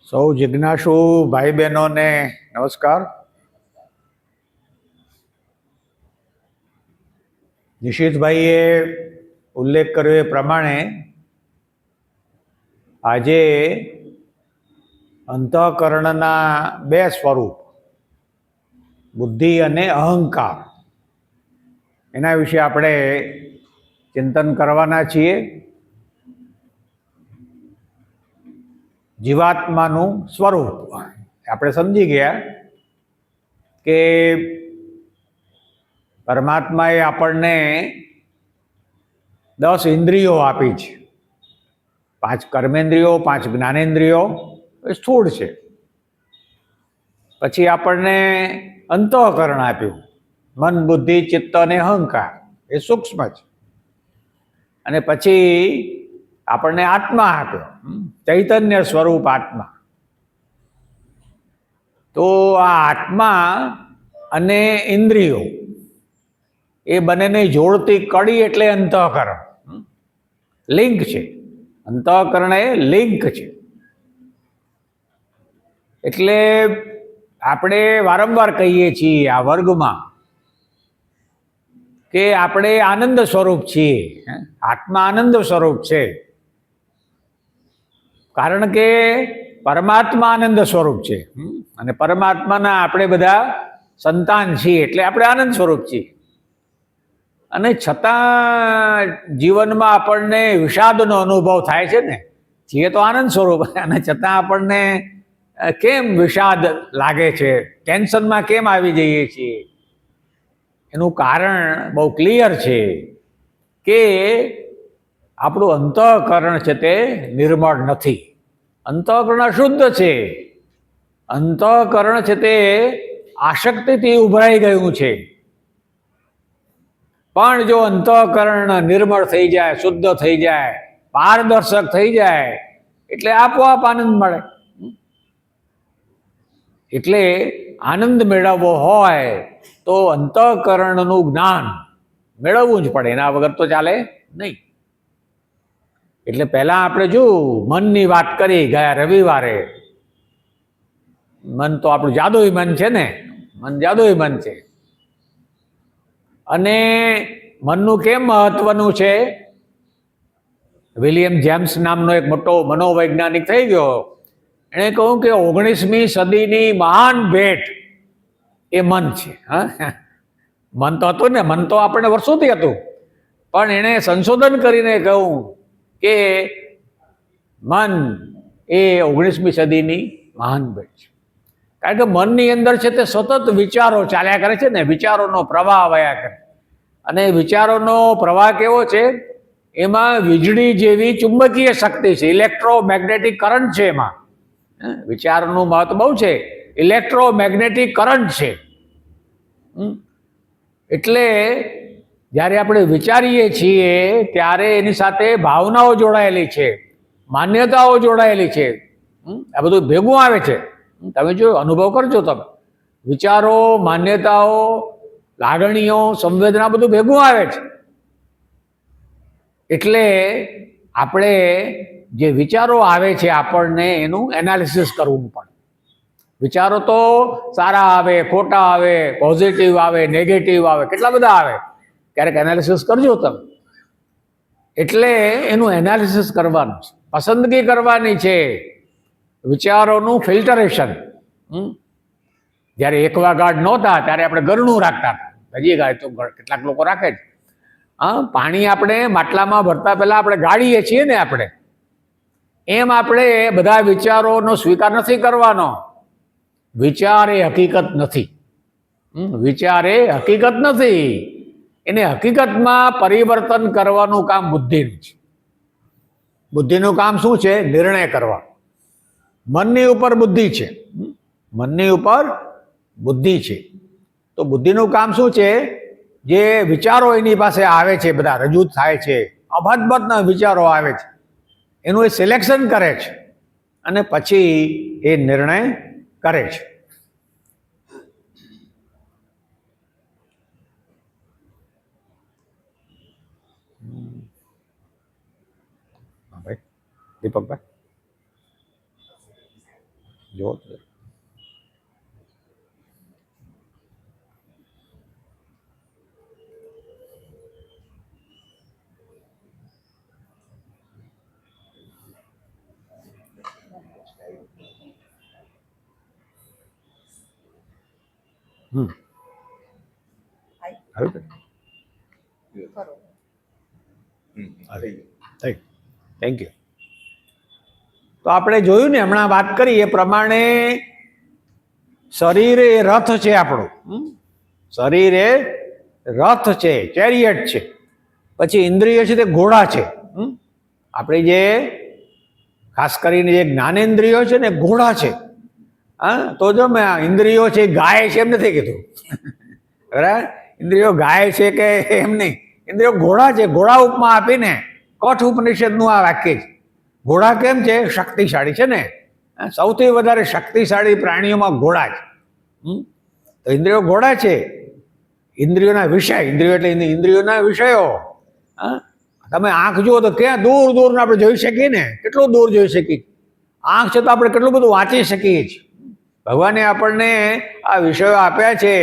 સૌ જિજ્ઞાસુ ભાઈ બહેનોને નમસ્કાર. નિશિતભાઈએ ઉલ્લેખ કર્યો એ પ્રમાણે આજે અંતઃકરણના બે સ્વરૂપ, બુદ્ધિ અને અહંકાર, એના વિશે આપણે ચિંતન કરવાના છીએ. જીવાત્માનું સ્વરૂપ આપણે સમજી ગયા કે પરમાત્માએ આપણને 10 ઇન્દ્રિયો આપી છે. 5 કર્મેન્દ્રિયો, 5 જ્ઞાનેન્દ્રિયો એ સ્થૂળ છે. પછી આપણને અંતઃકરણ આપ્યું, મન, બુદ્ધિ, ચિત્ત અને અહંકાર, એ સૂક્ષ્મ છે. અને પછી આપણને આત્મા આપ્યો, ચૈતન્ય સ્વરૂપ આત્મા. તો આ આત્મા અને ઇન્દ્રિયો એ બંનેને જોડતી કડી એટલે અંતઃકરણ, લિંક છે. અંતઃકરણ એ લિંક છે. એટલે આપણે વારંવાર કહીએ છીએ આ વર્ગમાં કે આપણે આનંદ સ્વરૂપ છીએ. આત્મા આનંદ સ્વરૂપ છે, કારણ કે પરમાત્મા આનંદ સ્વરૂપ છે અને પરમાત્માના આપણે બધા સંતાન છીએ, એટલે આપણે આનંદ સ્વરૂપ છીએ. અને છતાં જીવનમાં આપણને વિષાદનો અનુભવ થાય છે ને. છીએ તો આનંદ સ્વરૂપ, અને છતાં આપણને કેમ વિષાદ લાગે છે, ટેન્શનમાં કેમ આવી જઈએ છીએ? એનું કારણ બહુ ક્લિયર છે કે આપણું અંતઃકરણ છે તે નિર્મળ નથી. અંતઃકરણ અશુદ્ધ છે. અંતઃકરણ છે તે આસક્તિથી ઉભરાઈ ગયું છે. પણ જો અંતઃકરણ નિર્મળ થઈ જાય, શુદ્ધ થઈ જાય, પારદર્શક થઈ જાય, એટલે આપોઆપ આનંદ મળે. એટલે આનંદ મેળવવો હોય તો અંતઃકરણનું જ્ઞાન મેળવવું જ પડે, એના વગર તો ચાલે નહીં. એટલે પહેલા આપણે જો મનની વાત કરી ગયા રવિવારે. મન તો આપણું જાદુઈ મન છે ને, મન જાદુઈ મન છે. અને મનનું કેમ મહત્વનું છે? વિલિયમ જેમ્સ નામનો એક મોટો મનોવૈજ્ઞાનિક થઈ ગયો, એણે કહ્યું કે 19મી સદીની મહાન ભેટ એ મન છે. મન તો હતું ને, મન તો આપણને વર્ષોથી હતું, પણ એણે સંશોધન કરીને કહ્યું કે મન એ 19મી સદીની મહાન ભેટ છે. કારણ કે મનની અંદર છે તે સતત વિચારો ચાલ્યા કરે છે ને, વિચારોનો પ્રવાહ વયા કરે. અને વિચારોનો પ્રવાહ કેવો છે? એમાં વીજળી જેવી ચુંબકીય શક્તિ છે, ઇલેક્ટ્રોમેગ્નેટિક કરંટ છે. એમાં વિચારનું મહત્વ બહુ છે. ઇલેક્ટ્રોમેગ્નેટિક કરંટ છે. એટલે જ્યારે આપણે વિચારીએ છીએ ત્યારે એની સાથે ભાવનાઓ જોડાયેલી છે, માન્યતાઓ જોડાયેલી છે. આ બધું ભેગું આવે છે. તમે જો અનુભવ કરજો, તમે વિચારો, માન્યતાઓ, લાગણીઓ, સંવેદના બધું ભેગું આવે છે. એટલે આપણે જે વિચારો આવે છે આપણને એનું એનાલિસિસ કરવું પડે. વિચારો તો સારા આવે, ખોટા આવે, પોઝિટિવ આવે, નેગેટિવ આવે, કેટલા બધા આવે. ક્યારેક એનાલિસિસ કરજો તમે. એટલે એનું એનાલિસિસ કરવાનું છે, પસંદગી કરવાની છે, વિચારોનું ફિલ્ટરેશન. જ્યારે એક્વાગાર્ડ નહોતા ત્યારે આપણે ઘરનું રાખતા હતા, હજી ગાય તો કેટલાક લોકો રાખે છે. પાણી આપણે માટલામાં ભરતા પહેલા આપણે ગાળીએ છીએ ને, આપણે એમ આપણે બધા વિચારોનો સ્વીકાર નથી કરવાનો. વિચાર એ હકીકત નથી. વિચાર એ હકીકત નથી. એને હકીકતમાં પરિવર્તન કરવાનું કામ બુદ્ધિનું છે. બુદ્ધિનું કામ શું છે? નિર્ણય કરવા. મનની ઉપર બુદ્ધિ છે, મનની ઉપર બુદ્ધિ છે. તો બુદ્ધિનું કામ શું છે? જે વિચારો એની પાસે આવે છે, બધા રજૂ થાય છે, અભદ્ભતના વિચારો આવે છે, એનું એ સિલેક્શન કરે છે અને પછી એ નિર્ણય કરે છે. ભાઈ દીપકભાઈ, જો થેન્ક યુ. તો આપણે જોયું ને હમણાં વાત કરી એ પ્રમાણે શરીર એ રથ છે આપણું. શરીર એ રથ છે, ચેરિયટ છે. પછી ઇન્દ્રિય છે તે ઘોડા છે. આપણી જે ખાસ કરીને જે જ્ઞાનેન્દ્રિયો છે ને ઘોડા છે. હા, તો જો મેં ઇન્દ્રિયો છે ગાય છે એમ નથી કીધું. બરાબર, ઇન્દ્રિયો ગાય છે કે એમ નહીં, ઇન્દ્રિયો ઘોડા છે. ઘોડા ઉપમા આપીને કઠ ઉપનિષદનું આ વાક્ય છે. ઘોડા કેમ છે? શક્તિશાળી છે ને. સૌથી વધારે શક્તિશાળી પ્રાણીઓમાં ઘોડા છે. તો ઇન્દ્રિયો ઘોડા છે. ઇન્દ્રિયોના વિષય, ઇન્દ્રિયો એટલે ઇન્દ્રિયોના વિષયો. હા, તમે આંખ જુઓ તો ક્યાં દૂર દૂરને આપણે જોઈ શકીએ ને, કેટલું દૂર જોઈ શકીએ. આંખ છે તો આપણે કેટલું બધું વાંચી શકીએ છીએ. ભગવાને આપણને આ વિષયો આપ્યા છે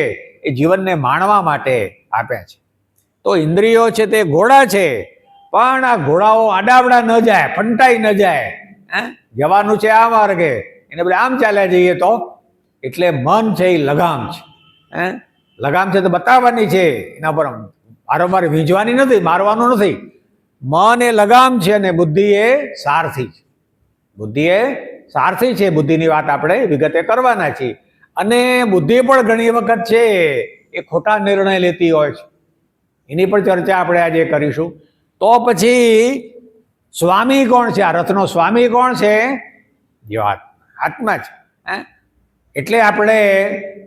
એ જીવનને માણવા માટે આપ્યા છે. તો ઇન્દ્રિયો છે તે ઘોડા છે, પણ આ ઘોડાઓ આડાવડા ન જાય, ફંટાઈ ન જાય. જવાનું છે આ માર્ગે, એને બદલે આમ ચાલ્યા જઈએ તો. એટલે મન છે એ લગામ છે. લગામ છે તો બતાવવાની છે, એના પર વારંવાર વીંજવાની નથી, મારવાનું નથી. મન એ લગામ છે અને બુદ્ધિ એ સારથી છે. બુદ્ધિ એ સારથી છે. બુદ્ધિની વાત આપણે વિગતે કરવાના છીએ. અને બુદ્ધિ પણ ઘણી વખત છે એ ખોટા નિર્ણય લેતી હોય છે. એની પણ ચર્ચા આપણે આજે કરીશું. તો પછી સ્વામી કોણ છે? આ રથનો સ્વામી કોણ છે? જીવાત, આત્મા છે. એટલે આપણે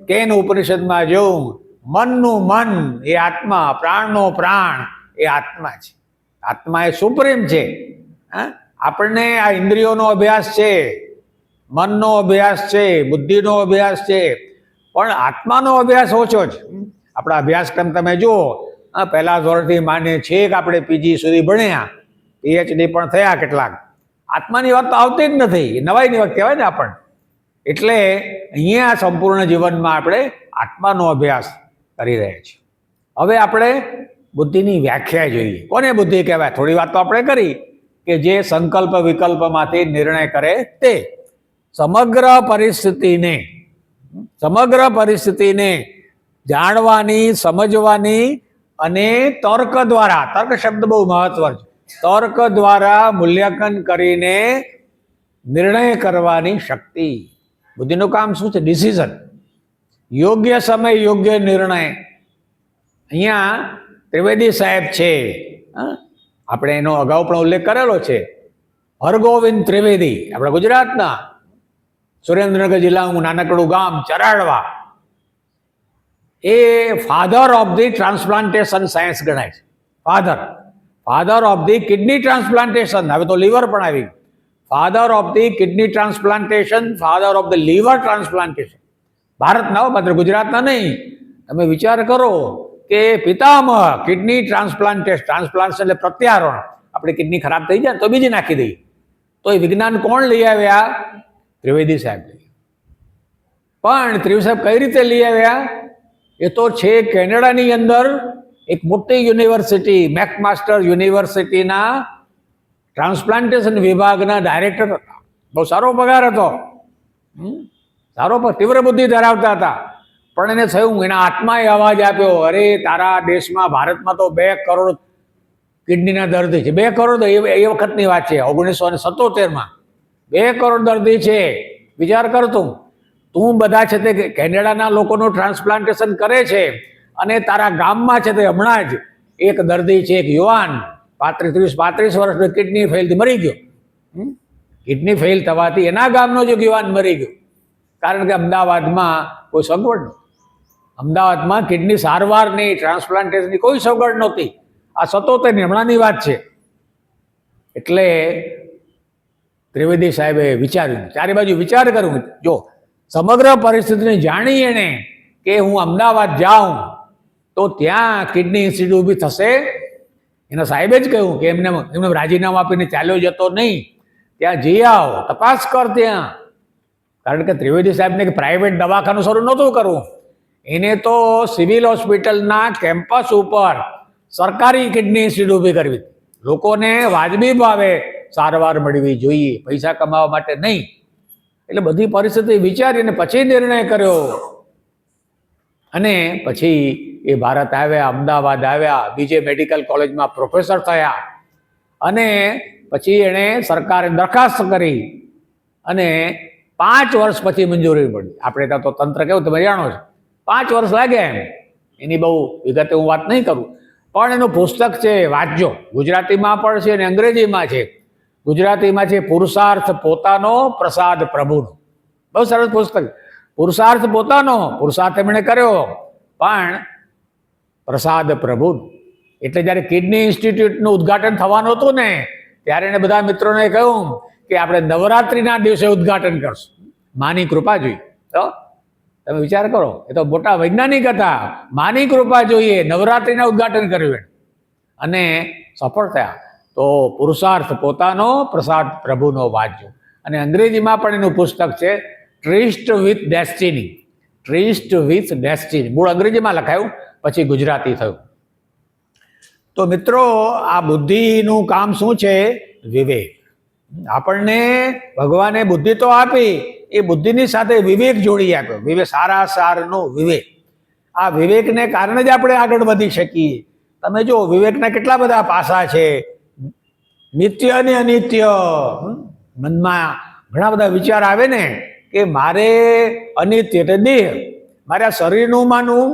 કેન ઉપનિષદમાં જોઉં, મનનું મન એ આત્મા, પ્રાણનો પ્રાણ એ આત્મા છે. આત્મા એ સુપ્રીમ છે. આપણને આ ઇન્દ્રિયોનો અભ્યાસ છે, મનનો અભ્યાસ છે, બુદ્ધિનો અભ્યાસ છે, પણ આત્માનો અભ્યાસ ઓછો છે. આપણા અભ્યાસક્રમ તમે જુઓ, પહેલા ધોરણથી માને છેક આપણે પીજી સુધી ભણ્યા, પીએચડી પણ થયા કેટલાક. આત્માની વાત તો આવતી જ નથી, નવાઈની વાત કહેવાય ને આપણને. એટલે અહીંયા સંપૂર્ણ જીવનમાં આપણે આત્માનો અભ્યાસ કરી રહ્યા છીએ. હવે આપણે બુદ્ધિની વ્યાખ્યા જોઈએ. કોને બુદ્ધિ કહેવાય? થોડી વાત તો આપણે કરી કે જે સંકલ્પ વિકલ્પમાંથી નિર્ણય કરે તે. સમગ્ર પરિસ્થિતિને જાણવાની, સમજવાની અને તર્ક દ્વારા, તર્ક શબ્દ બહુ મહત્વ છે, તર્ક દ્વારા મૂલ્યાંકન કરીને નિર્ણય કરવાની શક્તિ. બુદ્ધિનું કામ શું છે? ડિસિઝન. યોગ્ય સમય યોગ્ય નિર્ણય. અહીંયા ત્રિવેદી સાહેબ છે, આપણે એનો અગાઉ પણ ઉલ્લેખ કરેલો છે. હરગોવિંદ ત્રિવેદી, આપણા ગુજરાતના સુરેન્દ્રનગર જિલ્લાનું નાનકડું ગામ ચરાડવા. એ father of the transplantation science ગણાય છે. Father of the kidney transplantation. હવે તો લીવર પણ આવી ગયું. Father of the kidney transplantation, father of the liver transplantation. ભારતના, માત્ર ગુજરાતના નહીં. તમે વિચાર કરો કે પિતામહ કિડની ટ્રાન્સપ્લાન્ટેશન એટલે પ્રત્યારોપણ. આપણી કિડની ખરાબ થઈ જાય તો બીજી નાખી દઈએ. તો એ વિજ્ઞાન કોણ લઈ આવ્યા? ત્રિવેદી સાહેબ. પણ ત્રિવેદી સાહેબ કઈ રીતે લઈ આવ્યા? એ તો છે કેનેડાની અંદર એક મોટી યુનિવર્સિટી, મેકમાસ્ટર યુનિવર્સિટીના ટ્રાન્સપ્લાન્ટેશન વિભાગના ડાયરેક્ટર હતા. બહુ સારો પગાર હતો, સારો તીવ્ર બુદ્ધિ ધરાવતા હતા. પણ એને થયું, એના આત્માએ અવાજ આપ્યો, અરે તારા દેશમાં, ભારતમાં તો 2 કરોડ કિડનીના દર્દી છે. 2 કરોડ એ વખતની વાત છે, 1977માં 2 કરોડ દર્દી છે. વિચાર કર તું બધા છે તે કેનેડાના લોકોનું ટ્રાન્સપ્લાન્ટેશન કરે છે, અને તારા ગામમાં છે તે હમણાં જ એક દર્દી છે, એક યુવાન 35 વર્ષનો કિડની ફેલથી મરી ગયો. કિડની ફેલ થવાથી એના ગામનો જ એક યુવાન મરી ગયો. કારણ કે અમદાવાદમાં કોઈ સગવડ નથી. અમદાવાદમાં કિડની સારવારની, ટ્રાન્સપ્લાન્ટેશનની કોઈ સગવડ નહોતી. આ 77ની હમણાંની વાત છે. એટલે ત્રિવેદી સાહેબે વિચાર્યું, ચારે બાજુ વિચાર કર્યું. જો સમગ્ર પરિસ્થિતિને જાણી એણે કે હું અમદાવાદ જાઉં તો ત્યાં કિડની ઇન્સ્ટિટ્યૂટ ઊભી થશે. એના સાહેબે જ કહ્યું કે એમને રાજીનામું આપીને ચાલ્યો જતો નહીં, ત્યાં જઈ આવ, તપાસ કર ત્યાં. કારણ કે ત્રિવેદી સાહેબને પ્રાઇવેટ દવાખાનું શરૂ નહોતું કરવું, એને તો સિવિલ હોસ્પિટલના કેમ્પસ ઉપર સરકારી કિડની ઇન્સ્ટિટ્યૂટ ઊભી કરવી. લોકોને વાજબી ભાવે સારવાર મળવી જોઈએ, પૈસા કમાવા માટે નહીં. એટલે બધી પરિસ્થિતિ વિચારીને પછી નિર્ણય કર્યો અને પછી એ ભારત આવ્યા, અમદાવાદ આવ્યા, બીજે મેડિકલ કોલેજમાં પ્રોફેસર થયા અને પછી એણે સરકારે દરખાસ્ત કરી અને 5 વર્ષ પછી મંજૂરી મળી. આપણે ત્યાં તો તંત્ર કેવું તમે જાણો છો, 5 વર્ષ લાગ્યા એમ. એની બહુ વિગતે હું વાત નહીં કરું, પણ એનું પુસ્તક છે, વાંચજો. ગુજરાતીમાં પણ છે અને અંગ્રેજીમાં છે. ગુજરાતીમાં છે પુરુષાર્થ પોતાનો, પ્રસાદ પ્રભુનો. બહુ સરસ પુસ્તક. પુરુષાર્થ પોતાનો, પુરુષાર્થ એમણે કર્યો, પણ પ્રસાદ પ્રભુનો. એટલે જ્યારે કિડની ઇન્સ્ટિટ્યૂટનું ઉદ્ઘાટન થવાનું હતું ને, ત્યારે એને બધા મિત્રોને કહ્યું કે આપણે નવરાત્રિના દિવસે ઉદ્ઘાટન કરશું, માની કૃપા જોઈએ. તો તમે વિચાર કરો, એ તો મોટા વૈજ્ઞાનિક હતા, માની કૃપા જોઈએ, નવરાત્રિના ઉદ્ઘાટન કર્યું અને સફળ થયા. તો પુરુષાર્થ પોતાનો, પ્રસાદ પ્રભુનો વાંચજો. અને અંગ્રેજીમાં પણ એનું પુસ્તક છે tryst with destiny. Tryst with destiny મૂળ અંગ્રેજીમાં લખાયું, પછી ગુજરાતી થયું. તો મિત્રો, આ બુદ્ધિનું કામ શું છે? વિવેક. આપણને ભગવાને બુદ્ધિ તો આપી, એ બુદ્ધિની સાથે વિવેક જોડી આપ્યો. વિવેક, સારા સારનો વિવેક. આ વિવેકને કારણે જ આપણે આગળ વધી શકીએ. તમે જો વિવેકના કેટલા બધા પાસા છે, નિત્ય અને અનિત્ય. મનમાં ઘણા બધા વિચાર આવે ને કે મારે અનિત્ય એટલે દેહ, મારે આ શરીરનું માનવું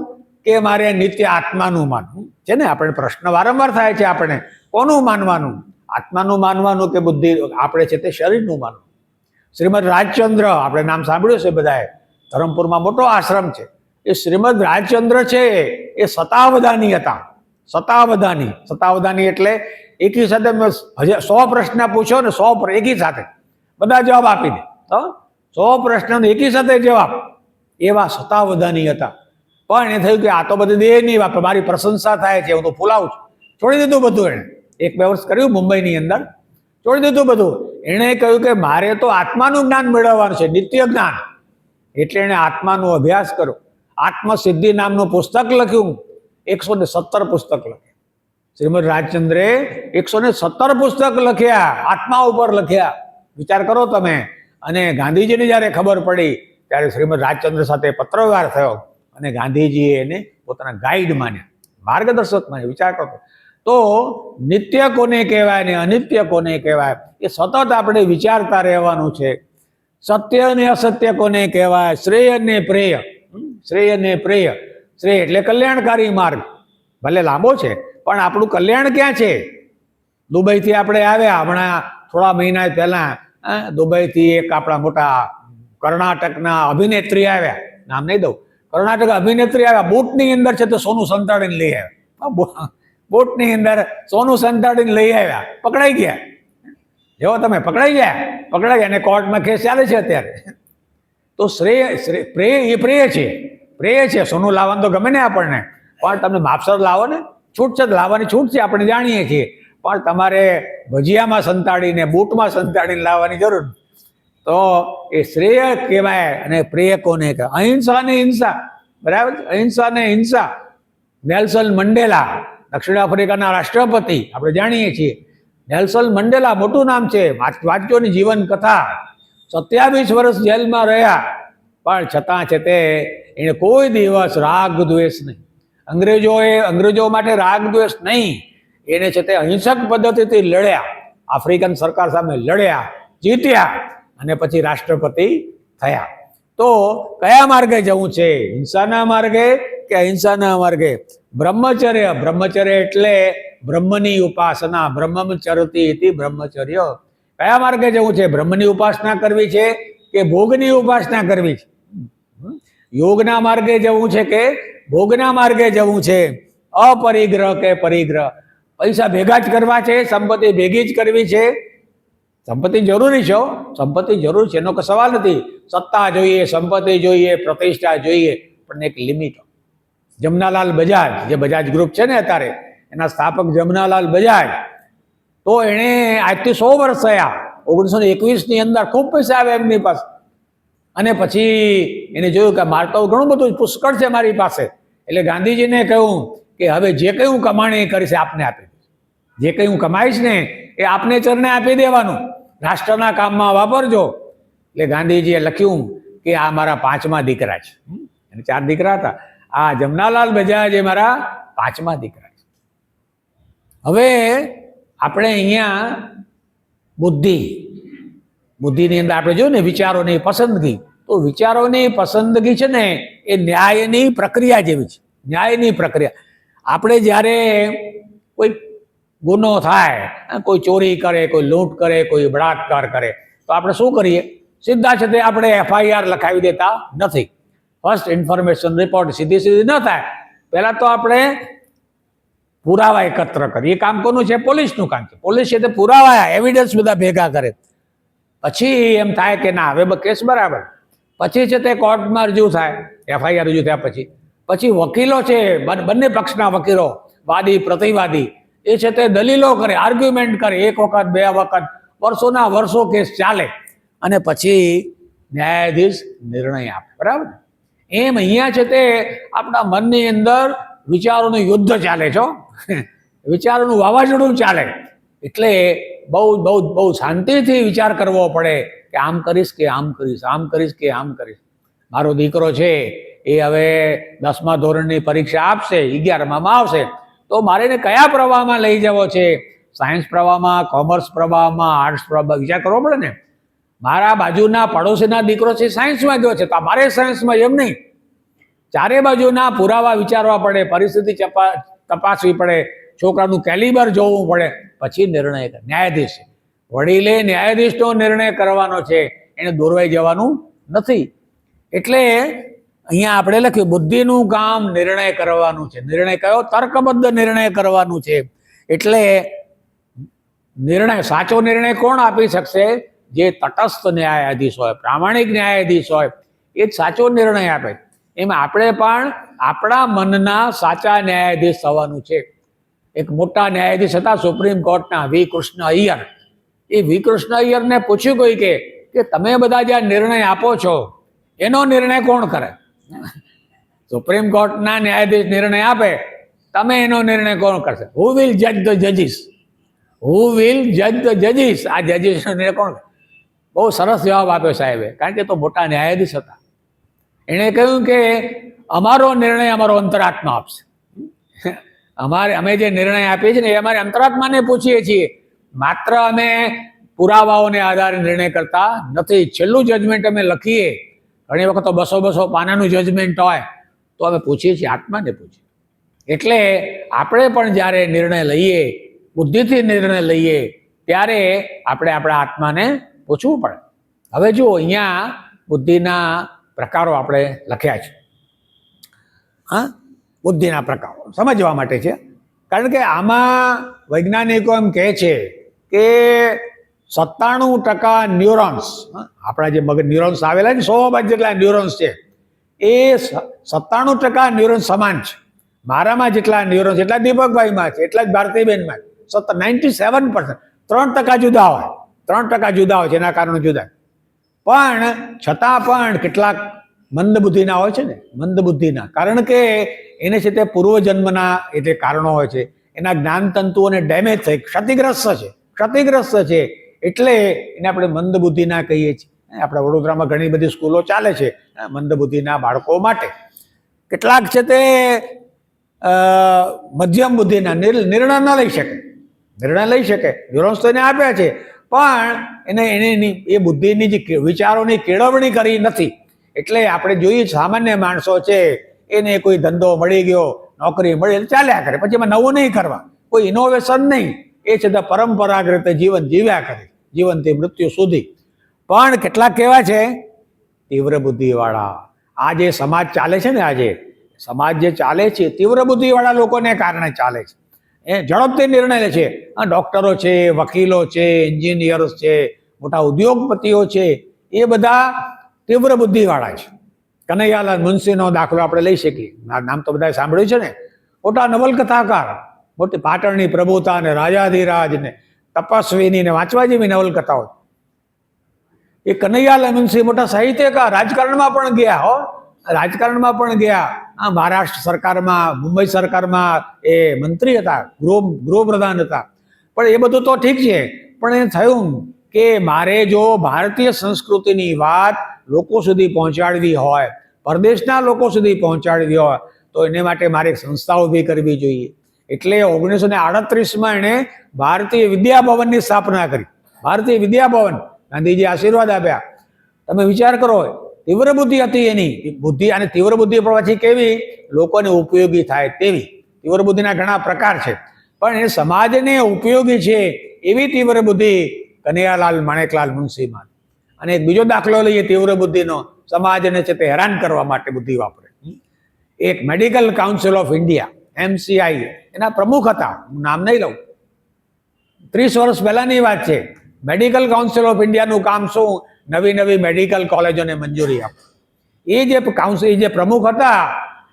કે મારે નિત્ય આત્માનું માનવું છે ને. આપણે પ્રશ્ન વારંવાર થાય છે, આપણે કોનું માનવાનું? આત્માનું માનવાનું કે બુદ્ધિ? આપણે છે તે શરીરનું માનવું. શ્રીમદ રાજચંદ્ર, આપણે નામ સાંભળ્યું છે બધાએ, ધરમપુરમાં મોટો આશ્રમ છે. એ શ્રીમદ રાજચંદ્ર છે એ શતાવધાની હતા. શતાવધાની એટલે એકી સાથે 100 પ્રશ્ન પૂછો ને, 100 એકી સાથે બધા જવાબ આપી દે. તો 100 પ્રશ્નનો એકી સાથે જવાબ, એવા શતાવધાની હતા. પણ એ થયું કે આ તો બધી દેહ નહીં વાપરે, મારી પ્રશંસા થાય છે, હું તો ફૂલાવું છું. છોડી દીધું બધું. એણે 1-2 વર્ષ કર્યું મુંબઈની અંદર, છોડી દીધું બધું. એણે કહ્યું કે મારે તો આત્માનું જ્ઞાન મેળવવાનું છે, નિત્ય જ્ઞાન. એટલે એણે આત્માનો અભ્યાસ કર્યો. આત્મસિદ્ધિ નામનું પુસ્તક લખ્યું. 117 પુસ્તક લખ્યા. શ્રીમદ રાજચંદ્રે 117 પુસ્તક લખ્યા, આત્મા ઉપર લખ્યા. વિચાર કરો તમે. અને ગાંધીજીને જ્યારે ખબર પડી ત્યારે શ્રીમદ રાજચંદ્ર સાથે પત્રવ્યવહાર થયો અને ગાંધીજીએ એને પોતાના ગાઈડ માન્યા, માર્ગદર્શક માન્યા. વિચાર કરો. તો નિત્ય કોને કહેવાય ને અનિત્ય કોને કહેવાય, એ સતત આપણે વિચારતા રહેવાનું છે. સત્ય અને અસત્ય કોને કહેવાય, શ્રેય અને પ્રેય. શ્રેય અને પ્રેય. શ્રેય એટલે કલ્યાણકારી માર્ગ, ભલે લાંબો છે પણ આપણું કલ્યાણ ક્યાં છે? દુબઈથી આપણે આવ્યા હમણાં થોડા મહિના પહેલા, દુબઈથી એક આપણા મોટા કર્ણાટકના અભિનેત્રી આવ્યા, નામ નહીં દઉં, કર્ણાટક અભિનેત્રી આવ્યા, બૂટની અંદર છે તો સોનું સંતાડીને લઈ આવ્યા. બૂટની અંદર સોનું સંતાડીને લઈ આવ્યા, પકડાઈ ગયા. જો તમે પકડાઈ ગયા અને કોર્ટમાં કેસ ચાલે છે અત્યારે. તો શ્રેય પ્રેય, એ પ્રેય છે. સોનું લાવવાનું તો ગમે ને આપણને, પણ તમે માપસર લાવો ને, છૂટ છે લાવવાની, છૂટ છે, આપણે જાણીએ છીએ. પણ તમારે ભજીયામાં સંતાડીને, બૂટમાં સંતાડીને લાવવાની જરૂર. તો એ શ્રેય કહેવાય અને પ્રેય કોને કહેવાય? અહિંસા અને હિંસા. બરાબર? અહિંસા અને હિંસા. નેલ્સન મંડેલા, દક્ષિણ આફ્રિકાના રાષ્ટ્રપતિ, આપણે જાણીએ છીએ. નેલ્સન મંડેલા, મોટું નામ છે, વાંચોની જીવન કથા. 27 વર્ષ જેલમાં રહ્યા, પણ છતાં છે તે એને કોઈ દિવસ રાગ દ્વેષ નહીં. અંગ્રેજો માટે રાગ દ્વેષ નહીં. એને છે તે અહિંસક પદ્ધતિથી લડ્યા, આફ્રિકન સરકાર સામે લડ્યા, જીત્યા અને પછી રાષ્ટ્રપતિ થયા. તો કયા માર્ગે જવું છે? હિંસાના માર્ગે કે અહિંસાના માર્ગે? બ્રહ્મચર્ય એટલે બ્રહ્મની ઉપાસના. બ્રહ્મચરતી ઇતિ બ્રહ્મચર્ય. કયા માર્ગે જવું છે? બ્રહ્મની ઉપાસના કરવી છે કે ભોગની ઉપાસના કરવી છે? યોગના માર્ગે જવું છે કે ભોગના માર્ગે જવું છે? અપરિગ્રહ કે પરિગ્રહ? પૈસા ભેગા જ કરવા છે, સંપત્તિ ભેગી જ કરવી છે? સંપત્તિ જરૂરી છે, સંપત્તિ જરૂર છે, એનો કોઈ સવાલ નથી. સત્તા જોઈએ, સંપત્તિ જોઈએ, પ્રતિષ્ઠા જોઈએ, પણ એક લિમિટ. જમનાલાલ બજાજ, જે બજાજ ગ્રુપ છે ને અત્યારે, એના સ્થાપક જમનાલાલ બજાજ, તો એણે આજથી 100 વર્ષ થયા, 1921ની અંદર ખૂબ પૈસા આવ્યા એમની પાસે. અને પછી એને જોયું કે મારે તો ઘણું બધું પુષ્કળ છે મારી પાસે, એટલે ગાંધીજીને કહ્યું કે હવે જે કંઈ હું કમાણી કરીશ આપને આપી દઈશ, જે કંઈ હું કમાઈશ ને એ આપને ચરણે આપી દેવાનું, રાષ્ટ્રના કામમાં વાપરજો. એટલે ગાંધીજીએ લખ્યું કે આ મારા 5મા દીકરા છે. એને 4 દીકરા હતા, આ જમનાલાલ બજાજ એ મારા 5મા દીકરા છે. હવે આપણે અહીંયા બુદ્ધિની અંદર આપણે જોયું ને વિચારોની પસંદગી, તો વિચારોની પસંદગી છે ને એ ન્યાયની પ્રક્રિયા જેવી છે. ન્યાયની પ્રક્રિયા, આપણે જ્યારે કોઈ ગુનો થાય, કોઈ ચોરી કરે, કોઈ લૂંટ કરે, કોઈ બળાત્કાર કરે, તો આપણે શું કરીએ? સીધા છે તે આપણે FIR લખાવી દેતા નથી. ફર્સ્ટ ઇન્ફોર્મેશન રિપોર્ટ સીધી ન થાય, પહેલાં તો આપણે પુરાવા એકત્ર કરીએ. એ કામ કોનું છે? પોલીસનું કામ છે. પોલીસ છે તે પુરાવા એવિડન્સ બધા ભેગા કરે, પછી એમ થાય કે ના હવે કેસ બરાબર, પછી છે તે કોર્ટમાં રજૂ થાય, FIR રજૂ થયા પછી વકીલો છે, બંને પક્ષના વકીલો, વાદી પ્રતિવાદી, એ છે તે દલીલો કરે, આર્ગ્યુમેન્ટ કરે, 1 વખત 2 વખત, વર્ષોના વર્ષો કેસ ચાલે, અને પછી ન્યાયાધીશ નિર્ણય આપે. બરાબર? એમ અહીંયા છે તે આપણા મનની અંદર વિચારોનું યુદ્ધ ચાલે છે, વિચારોનું વાવાઝોડું ચાલે. એટલે બહુ શાંતિથી વિચાર કરવો પડે કે આમ કરીશ કે આમ કરીશ, આમ કરીશ કે આમ કરીશ. મારો દીકરો છે એ હવે 10મા ધોરણની પરીક્ષા આપશે, 11મામાં આવશે, તો મારે એને કયા પ્રવાહમાં લઈ જવો છે? સાયન્સ પ્રવાહમાં, કોમર્સ પ્રવાહમાં, આર્ટ્સ પ્રવાહ? વિચાર કરવો પડે ને. મારા બાજુના પડોશીના દીકરો છે સાયન્સમાં ગયો છે, તો મારે સાયન્સમાં, એમ નહીં. ચારે બાજુના પુરાવા વિચારવા પડે, પરિસ્થિતિ તપાસવી પડે, છોકરાનું કેલિબર જોવું પડે, પછી નિર્ણય કરે. ન્યાયાધીશ, વડીલે ન્યાયાધીશનો નિર્ણય કરવાનો છે, એને દોરવાઈ જવાનું નથી. એટલે અહીંયા આપણે લખ્યું બુદ્ધિનું કામ નિર્ણય કરવાનું છે. નિર્ણય કયો? તર્કબદ્ધ નિર્ણય કરવાનું છે. એટલે નિર્ણય, સાચો નિર્ણય કોણ આપી શકશે? જે તટસ્થ ન્યાયાધીશ હોય, પ્રામાણિક ન્યાયાધીશ હોય, એ જ સાચો નિર્ણય આપે. એમાં આપણે પણ આપણા મનના સાચા ન્યાયાધીશ થવાનું છે. એક મોટા ન્યાયાધીશ હતા સુપ્રીમ કોર્ટના, V. કૃષ્ણ અય્યર. એ V. કૃષ્ણ અય્યરને પૂછ્યું કોઈ કે તમે બધા જે નિર્ણય આપો છો એનો નિર્ણય કોણ કરે? સુપ્રીમ કોર્ટના ન્યાયાધીશ નિર્ણય આપે, તમે એનો નિર્ણય કોણ કરશે? હુ વિલ જજ ધ જજીસ? હુ વિલ જજ ધ જજીસ? આ જજીસનો નિર્ણય કોણ કરે? બહુ સરસ જવાબ આપ્યો સાહેબે, કારણ કે તો મોટા ન્યાયાધીશ હતા. એણે કહ્યું કે અમારો નિર્ણય અમારો અંતરાત્મા આપશે. અમે જે નિર્ણય આપીએ છીએ ને એ અમારે અંતરાત્માને પૂછીએ છીએ, માત્ર અમે પુરાવાઓને આધારે નિર્ણય કરતા નથી. છેલ્લું જજમેન્ટ અમે લખીએ, ઘણી વખત તો 200 પાનાનું જજમેન્ટ હોય, તો અમે પૂછીએ છીએ, આત્માને પૂછીએ. એટલે આપણે પણ જ્યારે નિર્ણય લઈએ, બુદ્ધિથી નિર્ણય લઈએ, ત્યારે આપણે આપણા આત્માને પૂછવું પડે. હવે જુઓ, અહીંયા બુદ્ધિના પ્રકારો આપણે લખ્યા છે. હા, બુદ્ધિના પ્રકારો સમજવા માટે છે, કારણ કે આમાં વૈજ્ઞાનિકો એમ કહે છે કે 97% ન્યુરોન્સ, આપણા જે મગજ ન્યુરોન્સ આવેલા છે, 100 અબજ જેટલા ન્યુરોન્સ છે, એ 97% ન્યુરોન્સ સમાન છે. મારામાં જેટલા ન્યુરોન્સ, એટલા દીપકભાઈમાં છે, એટલા જ ભારતીબેનમાં છે. 97%. 3% જુદા હોય, 3% જુદા હોય છે, એના કારણો જુદા. પણ છતાં પણ કેટલાક મંદ બુદ્ધિના હોય છે ને, મંદ બુદ્ધિના, કારણ કે એને છે તે પૂર્વજન્મના એટલે કારણો હોય છે, એના જ્ઞાનતંતુઓને ડેમેજ થઈ, ક્ષતિગ્રસ્ત છે, એટલે એને આપણે મંદ બુદ્ધિના કહીએ છીએ. આપણા વડોદરામાં ઘણી બધી સ્કૂલો ચાલે છે મંદ બુદ્ધિના બાળકો માટે. કેટલાક છે તે મધ્યમ બુદ્ધિના, નિર્ણય ન લઈ શકે, ન્યુરોન્સ તો એને આપ્યા છે, પણ એને એ બુદ્ધિની જે વિચારોની કેળવણી કરી નથી. એટલે આપણે જોઈએ સામાન્ય માણસો છે, એને કોઈ ધંધો મળી ગયો, નોકરી મળી, ચાલ્યા કરે, પછી એમાં નવું નહીં કરવા, કોઈ ઇનોવેશન નહીં, એ છે તો પરંપરાગત રીતે જીવન જીવ્યા કરે, જીવનથી મૃત્યુ સુધી. પણ કેટલાક કેવા છે? તીવ્ર બુદ્ધિવાળા. આ જે સમાજ ચાલે છે ને, આજે સમાજ જે ચાલે છે, તીવ્ર બુદ્ધિવાળા લોકોને કારણે ચાલે છે. એ ઝડપથી નિર્ણય લે છે. ડૉક્ટરો છે, વકીલો છે, એન્જિનિયર્સ છે, મોટા ઉદ્યોગપતિઓ છે, એ બધા તીવ્ર બુદ્ધિવાળા છે. કનૈયાલાલ મુનશીનો દાખલો આપણે લઈ શકીએ, નામ તો બધાએ સાંભળ્યું છે ને. મોટા નવલકથાકાર, મોટી પાટણની પ્રભુતા ને રાજાધિરાજ ને તપસ્વીની ને વાંચવા જેવી નવલકથાઓ. એ કનૈયાલાલ મુનશી મોટા સાહિત્યકાર, રાજકારણમાં પણ ગયા હો, રાજકારણમાં પણ ગયા. આ મહારાષ્ટ્ર સરકારમાં, મુંબઈ સરકારમાં એ મંત્રી હતા, ગૃહપ્રધાન હતા. પણ એ બધું તો ઠીક છે, પણ એ થયું કે મારે જો ભારતીય સંસ્કૃતિની વાત લોકો સુધી પહોંચાડવી હોય, પરદેશના લોકો સુધી પહોંચાડવી હોય, તો એને માટે મારે એક સંસ્થા ઊભી કરવી જોઈએ. એટલે 1938માં એણે ભારતીય વિદ્યાભવનની સ્થાપના કરી. ભારતીય વિદ્યાભવન, ગાંધીજી આશીર્વાદ આપ્યા. તમે વિચાર કરો, તીવ્ર બુદ્ધિ હતી એની બુદ્ધિ, અને તીવ્ર બુદ્ધિ પણ પછી કેવી, લોકોને ઉપયોગી થાય તેવી. તીવ્ર બુદ્ધિના ઘણા પ્રકાર છે, પણ એ સમાજને ઉપયોગી છે એવી તીવ્ર બુદ્ધિ કનૈયાલાલ માણેકલાલ મુનશીમાં. અને એક બીજો દાખલો લઈએ તીવ્ર બુદ્ધિનો, સમાજને છે તે હેરાન કરવા માટે બુદ્ધિ વાપરે. એક medical council of India, MCI, એના પ્રમુખ હતા, હું નામ નહીં લઉં. 30 વર્ષ પહેલાની વાત છે. મેડિકલ કાઉન્સિલ ઓફ ઇન્ડિયાનું કામ શું, નવી નવી મેડિકલ કોલેજોને મંજૂરી આપે. એ જે કાઉન્સિલ, જે પ્રમુખ હતા,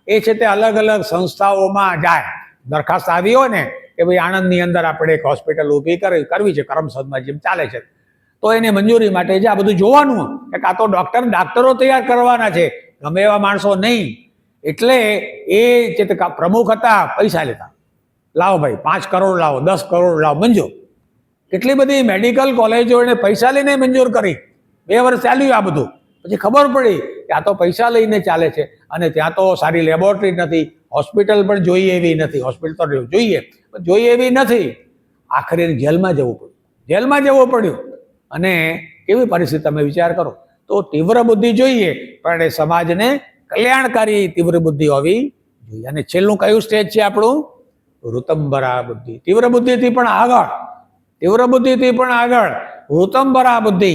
એ છે તે અલગ અલગ સંસ્થાઓમાં જાય. દરખાસ્ત આવી હોય ને કે ભાઈ આણંદની અંદર આપણે એક હોસ્પિટલ ઊભી કરવી છે, કરમસદમાં જેમ ચાલે છે, તો એને મંજૂરી માટે જે આ બધું જોવાનું કે આ તો ડાક્ટરો તૈયાર કરવાના છે, ગમે એવા માણસો નહીં. એટલે એ જે પ્રમુખ હતા, પૈસા લેતા, લાવો ભાઈ 5 કરોડ લાવો, 10 કરોડ લાવો, મંજૂર. કેટલી બધી મેડિકલ કોલેજો એને પૈસા લઈને મંજૂર કરી. 2 વર્ષ ચાલ્યું આ બધું. પછી ખબર પડી કે આ તો પૈસા લઈને ચાલે છે, અને ત્યાં તો સારી લેબોરેટરી નથી, હોસ્પિટલ પણ જોઈએ એવી નથી. હોસ્પિટલ તો જોઈએ એવી નથી. આખરે જેલમાં જવું પડ્યું, જેલમાં જવું પડ્યું. અને કેવી પરિસ્થિતિ તમે વિચાર કરો. તો તીવ્ર બુદ્ધિ જોઈએ, પણ એ સમાજને કલ્યાણકારી તીવ્ર બુદ્ધિ હોવી જોઈએ. અને છેલ્લું કયું સ્ટેજ છે આપણું, ઋતંબરા બુદ્ધિ. તીવ્ર બુદ્ધિથી પણ આગળ, તીવ્ર બુદ્ધિથી પણ આગળ ઋતંબરા બુદ્ધિ.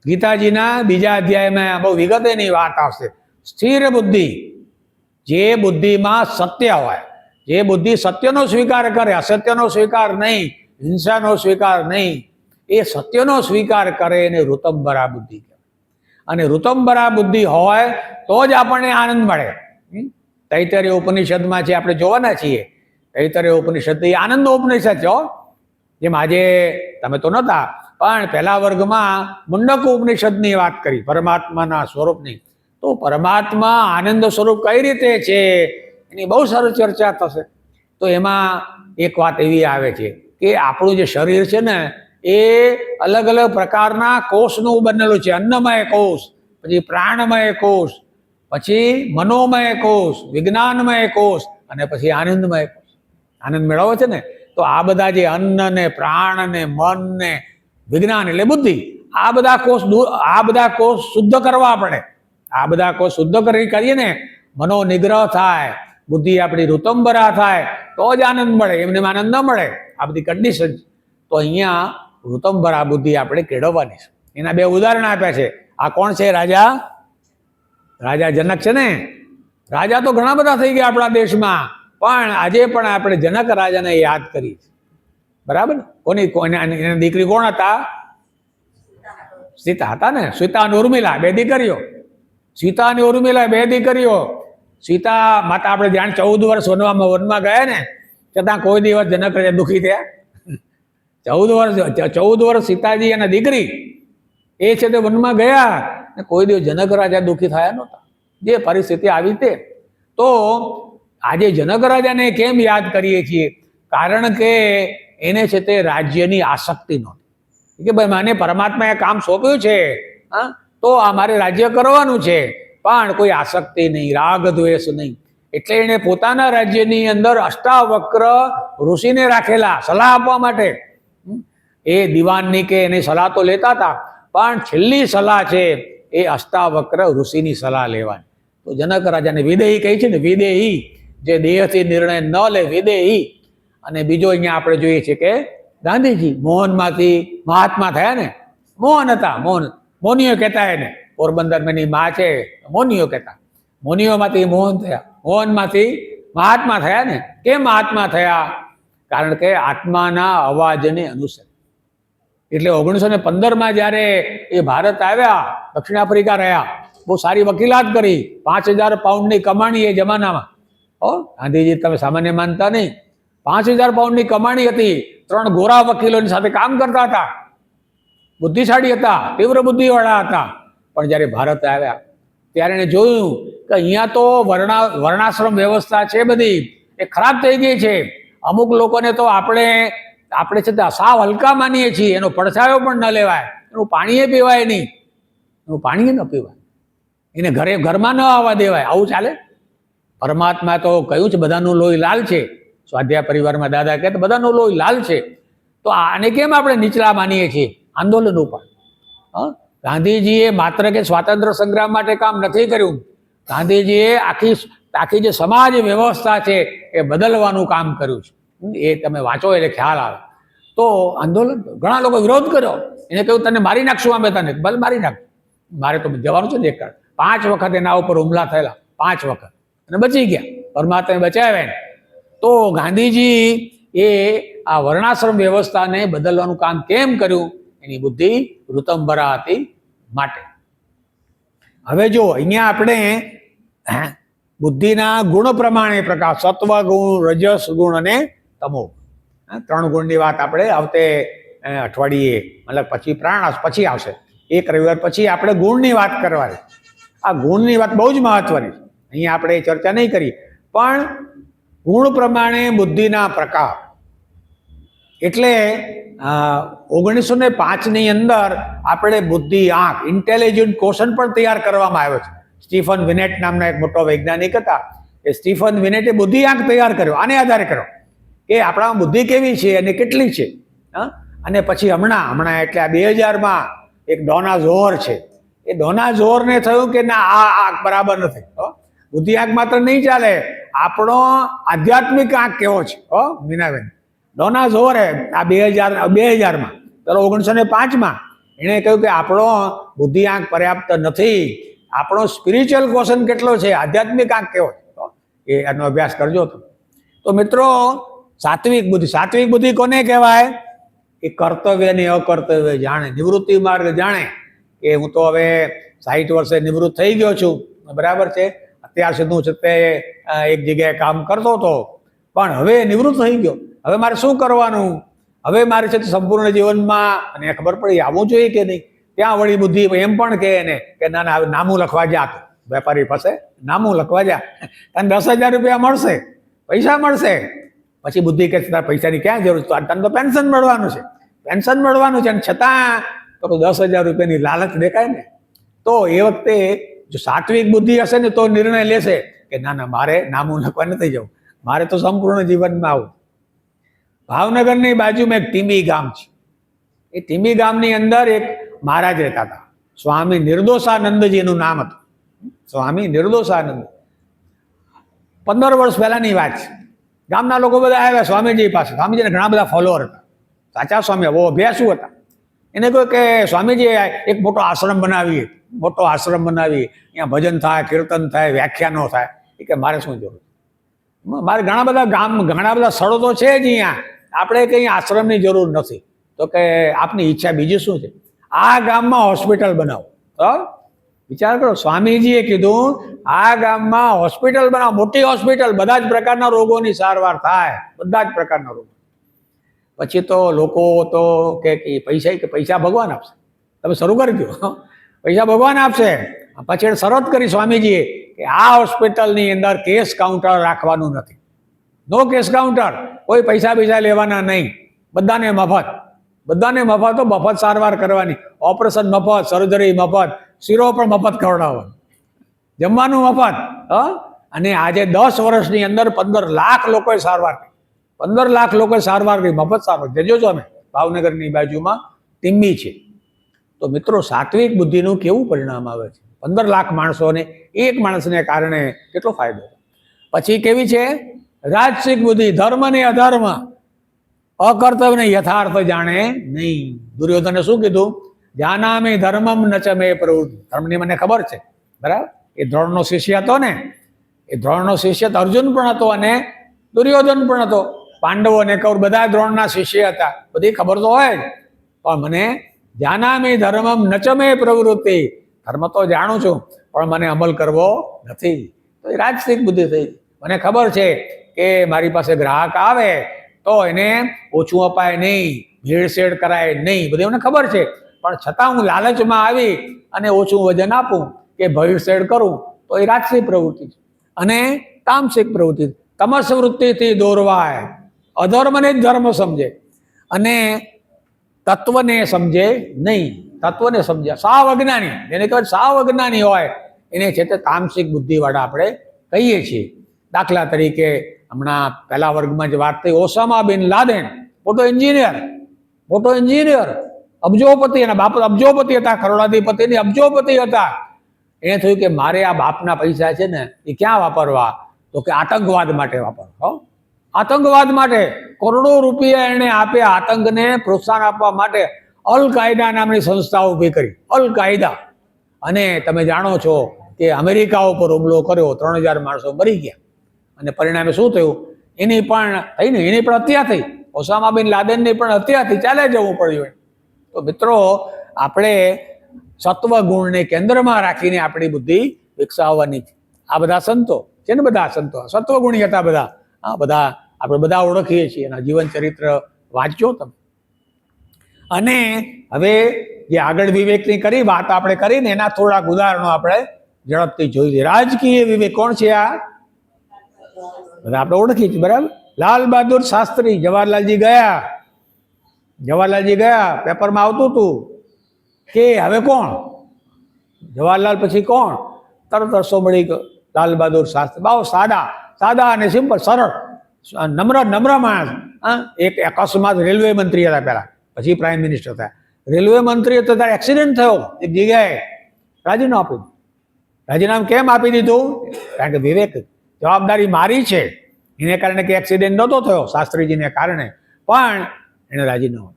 ગીતાજીના 2જા અધ્યાયમાં બહુ વિગત એની વાત આવશે. સ્થિર બુદ્ધિ, જે બુદ્ધિમાં સત્ય હોય, જે બુદ્ધિ સત્યનો સ્વીકાર કરે, અસત્યનો સ્વીકાર નહીં, હિંસાનો સ્વીકાર નહીં, એ સત્યનો સ્વીકાર કરે એને ઋતંબરા બુદ્ધિ કહેવાય. અને ઋતંબરા બુદ્ધિ હોય તો જ આપણને આનંદ મળે. તૈતરીય ઉપનિષદમાં જે આપણે જોવાના છીએ, તૈતરીય ઉપનિષદ એ આનંદનો ઉપનિષદ છે. જેમ આજે તમે તો નહોતા, પણ પહેલા વર્ગમાં મુંડક ઉપનિષદની વાત કરી, પરમાત્માના સ્વરૂપની. તો પરમાત્મા આનંદ સ્વરૂપ કઈ રીતે છે એની બહુ સરસ ચર્ચા થશે. તો એમાં એક વાત એવી આવે છે કે આપણું જે શરીર છે ને, એ અલગ અલગ પ્રકારના કોષનું બનેલું છે. અન્નમય કોષ, પછી પ્રાણમય કોષ, પછી મનોમય કોષ, વિજ્ઞાનમય કોષ, અને પછી આનંદમય કોષ. આનંદ મેળવો છે ને, તો આ બધા જે અન્ન ને પ્રાણ ને મન ને વિજ્ઞાન એટલે બુદ્ધિ, આ બધા કોષ શુદ્ધ કરવા પડે. આ બધા કોષ શુદ્ધ કરીએ ને, મનો નિગ્રહ થાય, બુદ્ધિ આપણી ઋતંબરા થાય, તો જ આનંદ મળે. એમને આનંદ ન મળે. આ બધી કન્ડિશન. તો અહીંયા ઋતંબરા બુદ્ધિ આપણે કેળવવાની છે. એના 2 ઉદાહરણ આપ્યા છે. આ કોણ છે? રાજા જનક છે ને. રાજા તો ઘણા બધા થઈ ગયા આપણા દેશમાં, પણ આજે પણ આપણે જનક રાજાને યાદ કરી. બરાબર? એના દીકરી કોણ હતા? સીતા હતા ને. સીતા અને ઉર્મિલા 2 દીકરીઓ. સીતા અને ઉર્મિલા 2 દીકરીઓ. સીતા માતા આપણે જાણ 14 વર્ષ વનમાં ગયા ને, છતાં કોઈ દિવસ જનક રાજા દુઃખી થયા? 14 વર્ષ સીતાજી અને દીકરી એ છે તે વનમાં ગયા, ને કોઈ દિવસ જનક રાજા દુઃખી થયા નહોતા. જે પરિસ્થિતિ આવી તે. તો આજે જનક રાજાને કેમ યાદ કરીએ છીએ? કારણ કે એને છે તે રાજ્યની આસક્તિ નહોતી કે ભાઈ મને પરમાત્માએ કામ સોંપ્યું છે, તો અમારે રાજ્ય કરવાનું છે, પણ કોઈ આસક્તિ નહીં, રાગ દ્વેષ નહીં. એટલે એણે પોતાના રાજ્યની અંદર અષ્ટાવક્ર ઋષિને રાખેલા સલાહ આપવા માટે. એ દિવાનની કે એની સલાહ તો લેતા હતા, પણ છેલ્લી સલાહ છે એ અષ્ટાવક્ર ઋષિની સલાહ લેવાની. તો જનક રાજાને વિદેહી કહી છે ને, વિદેહી, જે દેહથી નિર્ણય ન લે, વિદેહી. અને બીજો અહીંયા આપણે જોઈએ છીએ કે ગાંધીજી મોહનમાંથી મહાત્મા થયા ને. મોહન હતા, મોનીઓ કહેતા એને. પોરબંદરની માં છે, મોનીઓ કહેતા. મોનીઓમાંથી મોહન થયા, મોહનમાંથી મહાત્મા થયા ને. કેમ મહાત્મા થયા? કારણ કે આત્માના અવાજને અનુસર. એટલે 1915માં જ્યારે એ ભારત આવ્યા, દક્ષિણ આફ્રિકા રહ્યા, બહુ સારી વકીલાત કરી, 5000 પાઉન્ડની કમાણી એ જમાનામાં. ગાંધીજી તમે સામાન્ય માનતા નહીં. 5000 પાઉન્ડની કમાણી હતી. 3 ગોરા વકીલોની સાથે કામ કરતા હતા. બુદ્ધિશાળી હતા, તીવ્ર બુદ્ધિવાળા હતા. પણ જ્યારે ભારત આવ્યા ત્યારે એને જોયું કે અહીંયા તો વર્ણાશ્રમ વ્યવસ્થા છે બધી એ ખરાબ થઈ ગઈ છે. અમુક લોકોને તો આપણે છે તે સાવ હલકા માનીએ છીએ, એનો પડછાયો પણ ન લેવાય, એનું પાણીએ પીવાય નહીં, એનું પાણીએ ન પીવાય, એને ઘરમાં ન આવવા દેવાય. આવું ચાલે? પરમાત્મા તો કહ્યું છે બધાનું લોહી લાલ છે. સ્વાધ્યાય પરિવારમાં દાદા કહે તો બધાનું લોહી લાલ છે. તો આને કેમ આપણે નીચલા માનીએ છીએ? આંદોલન ઉપર ગાંધીજીએ માત્ર કે સ્વાતંત્ર્ય સંગ્રામ માટે કામ નથી કર્યું. ગાંધીજીએ આખી જે સમાજ વ્યવસ્થા છે એ બદલવાનું કામ કર્યું છે. એ તમે વાંચો એટલે ખ્યાલ આવે. તો આંદોલન ઘણા લોકો વિરોધ કર્યો, એને કહ્યું તને મારી નાખશું અમે, તને ભલે મારી નાખ, મારે તો જવાનું છે ને. 5 વખત એના ઉપર હુમલા થયેલા, 5 વખત, અને બચી ગયા, પરમાત્માએ બચાવ્યા. તો ગાંધીજી એ આ વર્ણાશ્રમ વ્યવસ્થાને બદલવાનું કામ કેમ કર્યું? એની બુદ્ધિ ઋતંબરા હતી માટે. હવે જો અહીંયા આપણે બુદ્ધિના ગુણ પ્રમાણે પ્રકાશ, સત્વ ગુણ, રજસ ગુણ અને તમો, 3 ગુણની વાત આપણે આવતે અઠવાડિયે, મતલબ પછી પ્રાણ પછી આવશે, 1 રવિવાર પછી આપણે ગુણની વાત કરવાની. આ ગુણની વાત બહુ જ મહત્વની છે, અહીંયા આપણે ચર્ચા નહીં કરી. પણ ગુણ પ્રમાણે બુદ્ધિના પ્રકાર એટલે 1905ની અંદર આપણે બુદ્ધિ આંક, ઇન્ટેલિજન્ટ ક્વેશ્ચન પણ તૈયાર કરવામાં આવ્યો છે. સ્ટીફન વિનેટ નામના એક મોટો વૈજ્ઞાનિક હતા. એ સ્ટીફન વિનેટે બુદ્ધિ આંક તૈયાર કર્યો, આને આધારે કર્યો કે આપણામાં બુદ્ધિ કેવી છે અને કેટલી છે. અને પછી હમણાં એટલે આ 2000માં એક ડોના ઝોહર છે. એ ડોના ઝોહરને થયું કે ના, આ આંક બરાબર નથી. બુદ્ધિ આંક માત્ર નહીં ચાલે, આપણો આધ્યાત્મિક આંક કેવો છે. મીનાબેન, ડોના ઝોહરે આ 2000માં, ચલો 1905માં એણે કહ્યું કે આપણો બુદ્ધિ આંક પર્યાપ્ત નથી, આપણો સ્પિરિચ્યુઅલ ક્વેશ્ચન કેટલો છે, આધ્યાત્મિક આંક કેવો છે, એનો અભ્યાસ કરજો. તો મિત્રો, સાત્વિક બુદ્ધિ કોને કહેવાય? એ કર્તવ્ય ને અકર્તવ્ય જાણે, નિવૃત્તિ માર્ગ જાણે કે હું તો હવે 60 વર્ષે નિવૃત્ત થઈ ગયો છું, બરાબર છે. અત્યાર સુધી હું છતે એક જગ્યાએ કામ કરતો હતો, પણ હવે નિવૃત્ત થઈ ગયો, હવે મારે શું કરવાનું? હવે મારે છે સંપૂર્ણ જીવનમાં અને ખબર પડી આવવું જોઈએ કે નહીં. ત્યાં વળી બુદ્ધિ એમ પણ કહે ને કે ના ના, નામું લખવા જા, તો વેપારી પાસે નામું લખવા જા, તને 10,000 રૂપિયા મળશે, પૈસા મળશે. પછી બુદ્ધિ કહે તારે પૈસાની ક્યાં જરૂર છે, તને તો પેન્શન મળવાનું છે, અને છતાં તો 10,000 રૂપિયાની લાલચ દેખાય ને. તો એ વખતે જો સાત્વિક બુદ્ધિ હશે ને તો નિર્ણય લેશે કે ના ના, મારે નામું લખવા નથી જવું, મારે તો સંપૂર્ણ જીવનમાં આવું. ભાવનગરની બાજુમાં એક ટીંબી ગામ છે. એ ટીંબી ગામની અંદર એક મહારાજ રહેતા હતા, સ્વામી નિર્દોષાનંદજીનું નામ હતું. સ્વામી નિર્દોષાનંદ. 15 વર્ષ પહેલાની વાત છે. ગામના લોકો બધા આવ્યા સ્વામીજી પાસે. સ્વામીજીને ઘણા બધા ફોલોઅર હતા, સાચા સ્વામી, બહુ અભ્યાસુ હતા. એને કહ્યું કે સ્વામીજી એક મોટો આશ્રમ બનાવીએ, અહીંયા ભજન થાય, કીર્તન થાય, વ્યાખ્યાનો થાય. એ કે મારે શું જરૂર? મારે ઘણા બધા સ્થળો તો છે જ અહીંયા, આપણે કંઈ આશ્રમની જરૂર નથી. તો કે આપની ઈચ્છા બીજી શું છે? આ ગામમાં હોસ્પિટલ બનાવો. વિચાર કરો, સ્વામીજીએ કીધું આ ગામમાં હોસ્પિટલ બનાવો, મોટી હોસ્પિટલ, બધા જ પ્રકારના રોગોની સારવાર થાય, બધા જ પ્રકારના રોગો. પછી તો લોકો તો કે પૈસા ભગવાન આપશે, તમે શરૂ કરી દો, પૈસા ભગવાન આપશે. પછી શરત કરી સ્વામીજીએ કે આ હોસ્પિટલની અંદર કેસ કાઉન્ટર રાખવાનું નથી, નો કેસ કાઉન્ટર, કોઈ પૈસા લેવાના નહીં, બધાને મફત, તો મફત સારવાર કરવાની, ઓપરેશન મફત, સર્જરી મફત, શીરો પણ મફત ખવડાવવાનો, જમવાનું મફત. અને આજે 10 વર્ષની અંદર 15 લાખ લોકોએ સારવાર કરી, 15 લાખ લોકોએ સારવાર કરી, મફત સારવાર. જજો છો અમે ભાવનગરની બાજુમાં ટીંબી છે. તો મિત્રો, સાત્વિક બુદ્ધિનું કેવું પરિણામ આવે છે? 15 લાખ માણસોને, એક માણસને કારણે કેટલો ફાયદો. પછી કેવી છે રાજસિક બુદ્ધિ? ધર્મ ને અધર્મ, અકર્તવ્ય ને યથાર્થ જાણે નહીં. દુર્યોધને શું કીધું? જાનામે ધર્મમ ન ચ મે પ્રવૃત્તિ. ધર્મની મને ખબર છે, બરાબર. એ દ્રોણનો શિષ્ય હતો ને, એ દ્રોણનો શિષ્ય તો અર્જુન પણ હતો અને દુર્યોધન પણ હતો. પાંડવો અને કૌરવ બધા દ્રોણના શિષ્ય હતા, બધી ખબર તો હોય જ. પણ મને જાનામે ધર્મમ ન ચ મે પ્રવૃત્તિ, ધર્મ તો જાણું છું પણ મને અમલ કરવો નથી. તો એ રાજસિક બુદ્ધિ થઈ. મને ખબર છે કે મારી પાસે ગ્રાહક આવે તો એને ઓછું અપાય નહીં, ભેળસેળ કરાય નહીં, બધી મને ખબર છે. પણ છતાં હું લાલચમાં આવી અને ઓછું વજન આપું કે ભવિષ્ય કરું તો એ રાજસી પ્રવૃત્તિ છે અને તામસિક પ્રવૃત્તિ. તમસ વૃત્તિથી દોરવાય, અધર્મને જ ધર્મ સમજે અને તત્વને સમજે નહીં. તત્વને સમજે સાવ અજ્ઞાની, જેને કહેવાય સાવ અજ્ઞાની હોય એને છે તે તામસિક બુદ્ધિવાળા આપણે કહીએ છીએ. દાખલા તરીકે હમણાં પહેલા વર્ગમાં જે વાત થઈ, ઓસામા બિન લાદેન મોટો એન્જિનિયર, અબજોપતિ, એના બાપ અબજોપતિ હતા, કરોડાધિપતિની અબજોપતિ હતા. એને થયું કે મારે આ બાપના પૈસા છે ને એ ક્યાં વાપરવા, તો કે આતંકવાદ માટે વાપરવા. આતંકવાદ માટે કરોડો રૂપિયા એને આપ્યા, આતંકને પ્રોત્સાહન આપવા માટે અલ કાયદા નામની સંસ્થા ઊભી કરી, અલ કાયદા. અને તમે જાણો છો કે અમેરિકા ઉપર હુમલો કર્યો, 3000 માણસો મરી ગયા અને પરિણામે શું થયું, એની પણ હત્યા થઈ. ઓસામા બિન લાદેનની પણ હત્યા થઈ, ચાલે જવું પડ્યું. તો મિત્રો આપણે સત્વ ગુણને કેન્દ્રમાં રાખીને આપણી બુદ્ધિ વિકસાવવાની છે. આ બધા સંતો છે ને, બધા સંતો સત્વગુણી હતા બધા. બધા આપણે બધા ઓળખીએ છીએ, એના જીવન ચરિત્ર વાંચજો તમે. અને હવે જે આગળ વિવેકની કરી વાત આપણે કરીને એના થોડાક ઉદાહરણો આપણે ઝડપથી જોઈ લઈએ. રાજકીય વિવેક કોણ છે? આ બધા આપણે ઓળખીએ છીએ, બરાબર. લાલ બહાદુર શાસ્ત્રી, જવાહરલાલજી ગયા, પેપરમાં આવતું હતું કે હવે કોણ, જવાહરલાલ પછી કોણ, તરત રસ્તો મળી ગયો. લાલ બહાદુર શાસ્ત્રી બહુ સાદા અને સિમ્પલ, સરળ, નમ્ર માણસ. એક અકસ્માત રેલવે મંત્રી હતા પહેલા, પછી પ્રાઇમ મિનિસ્ટર થયા. રેલવે મંત્રી હતો ત્યારે એક્સિડન્ટ થયો, એક જગ્યાએ રાજીનામું કેમ આપી દીધું? કારણ કે વિવેક, જવાબદારી મારી છે, એને કારણે કે એક્સિડન્ટ નહોતો થયો શાસ્ત્રીજીને કારણે, પણ એને રાજીનામું.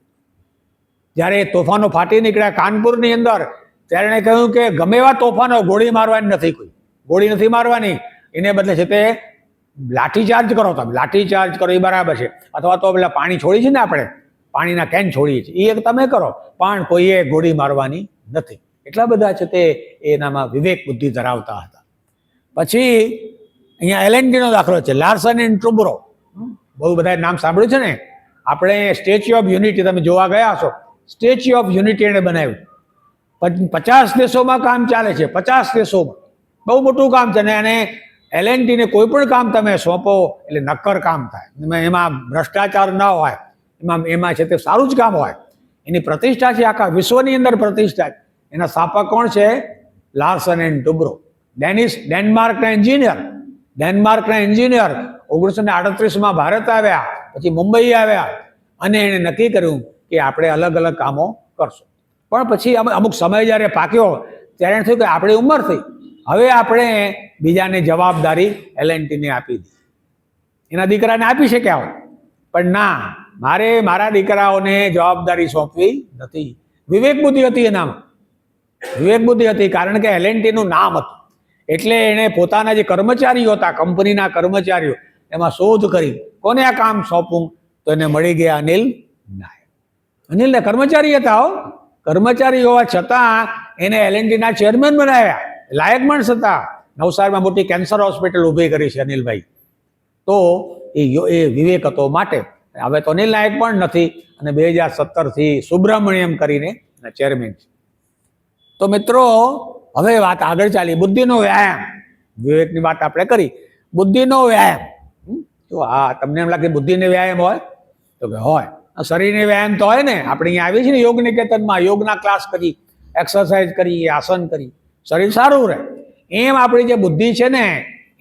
જ્યારે તોફાનો ફાટી નીકળ્યા કાનપુરની અંદર, ત્યારે એણે કહ્યું કે ગમે એવા તોફાનો, ગોળી મારવાની નથી, ગોળી નથી મારવાની, એને બદલે છે તે લાઠીચાર્જ કરો. તમે લાઠીચાર્જ કરો એ બરાબર છે, અથવા તો પેલા પાણી છોડી છે ને, આપણે પાણીના કેન છોડીએ છીએ, એ તમે કરો, પણ કોઈએ ગોળી મારવાની નથી. એટલા બધા છે તે એનામાં વિવેક બુદ્ધિ ધરાવતા હતા. પછી અહીંયા એલએનટીનો દાખલો છે, લાર્સન એન્ડ ટુબ્રો. બહુ બધા નામ સાંભળ્યું છે ને. આપણે સ્ટેચ્યુ ઓફ યુનિટી તમે જોવા ગયા છો, સ્ટેચ્યુ ઓફ યુનિટી એને બનાવ્યું. 50 દેશોમાં કામ ચાલે છે, 50 દેશોમાં બહુ મોટું કામ છે. અને એલએનટીને કોઈ પણ કામ તમે સોંપો એટલે નક્કર કામ થાય, એમાં ભ્રષ્ટાચાર ન હોય, એમાં છે તે સારું જ કામ હોય. એની પ્રતિષ્ઠા છે, આખા વિશ્વની અંદર પ્રતિષ્ઠા છે. એના સ્થાપક કોણ છે? લાર્સન એન્ડ ટુબ્રો, ડેનમાર્કના એન્જિનિયર. 1938માં ભારત આવ્યા, પછી મુંબઈ આવ્યા અને એણે નક્કી કર્યું કે આપણે અલગ અલગ કામો કરશું. પણ પછી અમુક સમય જ્યારે પાક્યો ત્યારે થયું કે આપણી ઉંમર થઈ, હવે આપણે બીજાને જવાબદારી એલએનટીને આપી દીધી. એના દીકરાને આપી શક્યા હોય, પણ ના, મારે મારા દીકરાઓને જવાબદારી સોંપવી નથી. વિવેક બુદ્ધિ હતી એનામાં, વિવેક બુદ્ધિ હતી, કારણ કે એલએનટીનું નામ હતું. એટલે એણે પોતાના જે કર્મચારીઓ હતા, કંપનીના કર્મચારીઓ, એમાં શોધ કરી કોને આ કામ સોંપવું, તો એને મળી ગયા અનિલ નાયક. અનિલને કર્મચારી હતા, કર્મચારી હોવા છતાં એને એલએનટીના ચેરમેન બનાવ્યા, લાયક માણસ હતા. નવસારીમાં મોટી કેન્સર હોસ્પિટલ ઊભી કરી છે અનિલભાઈ. તો એ વિવેક હતો માટે. હવે તો અનિલ નાયક પણ નથી અને 2017થી સુબ્રમણ્યમ કરીને ચેરમેન છે. તો મિત્રો હવે વાત આગળ ચાલી, બુદ્ધિનો વ્યાયામ. વિવેકની વાત આપણે કરી, બુદ્ધિનો વ્યાયામ. તો તમને એમ લાગે બુદ્ધિનો વ્યાયામ હોય? તો કે હોય. શરીરને વ્યાયામ તો હોય ને. આપણે અહીંયા આવીએ છીએ ને યોગ નિકેતનમાં, યોગના ક્લાસ કરી, એક્સરસાઇઝ કરી, આસન કરી, શરીર સારું રહે. એમ આપણી જે બુદ્ધિ છે ને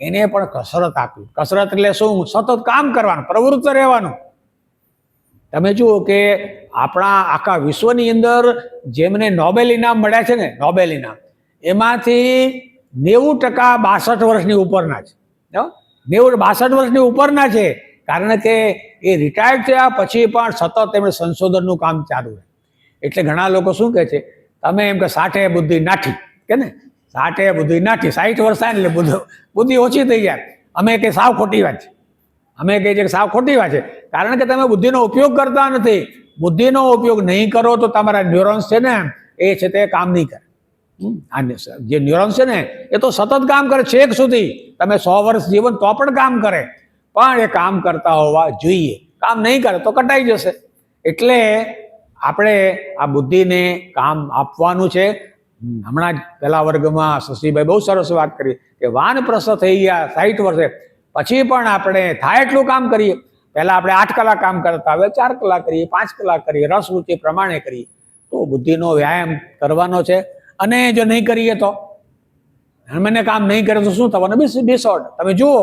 એને પણ કસરત આપી. કસરત એટલે શું? સતત કામ કરવાનું, પ્રવૃત્ત રહેવાનું. તમે જુઓ કે આપણા આખા વિશ્વની અંદર જેમને નોબેલ ઇનામ મળ્યા છે ને, નોબેલ ઇનામ, એમાંથી 90% 62 વર્ષની ઉપરના છે. 62 વર્ષની ઉપરના છે, કારણ કે એ રિટાયર્ડ થયા પછી પણ સતત એમણે સંશોધનનું કામ ચાલુ રહે. એટલે ઘણા લોકો શું કહે છે, તમે એમ કે 60 બુદ્ધિ નાઠી, કે ને 60 બુદ્ધિ નાઠી, 60 વર્ષ થાય એટલે બુદ્ધિ ઓછી થઈ જાય. અમે કે સાવ ખોટી વાત છે, અમે કહીએ છીએ કે સાવ ખોટી વાત છે, કારણ કે તમે બુદ્ધિનો ઉપયોગ કરતા નથી. બુદ્ધિનો ઉપયોગ નહીં કરો તો તમારા ન્યુરોન્સ છે ને એ છે તે કામ નહીં કરે. જે ન્યુરોન્સ છે ને એ તો સતત કામ કરે, છેક સુધી તમે 100 વર્ષ જીવન તો પણ કામ કરે, પણ એ કામ કરતા હોવા જોઈએ. કામ નહીં કરે તો કટાઈ જશે. એટલે આપણે આ બુદ્ધિને કામ આપવાનું છે. હમણાં જ પહેલા વર્ગમાં શશીભાઈ બહુ સરસ વાત કરી કે વાનપ્રસ્થ થઈ ગયા 60 વર્ષે, પછી પણ આપણે થાય એટલું કામ કરીએ. પહેલા આપણે 8 કલાક કામ કરતા, હવે 4 કલાક કરીએ, 5 કલાક કરીએ, રસ રુચિ પ્રમાણે કરીએ. તો બુદ્ધિનો વ્યાયામ કરવાનો છે. અને જો નહીં કરીએ તો મને કામ નહીં કરે તો શું થવાનું? ડિસઓર્ડર. તમે જુઓ,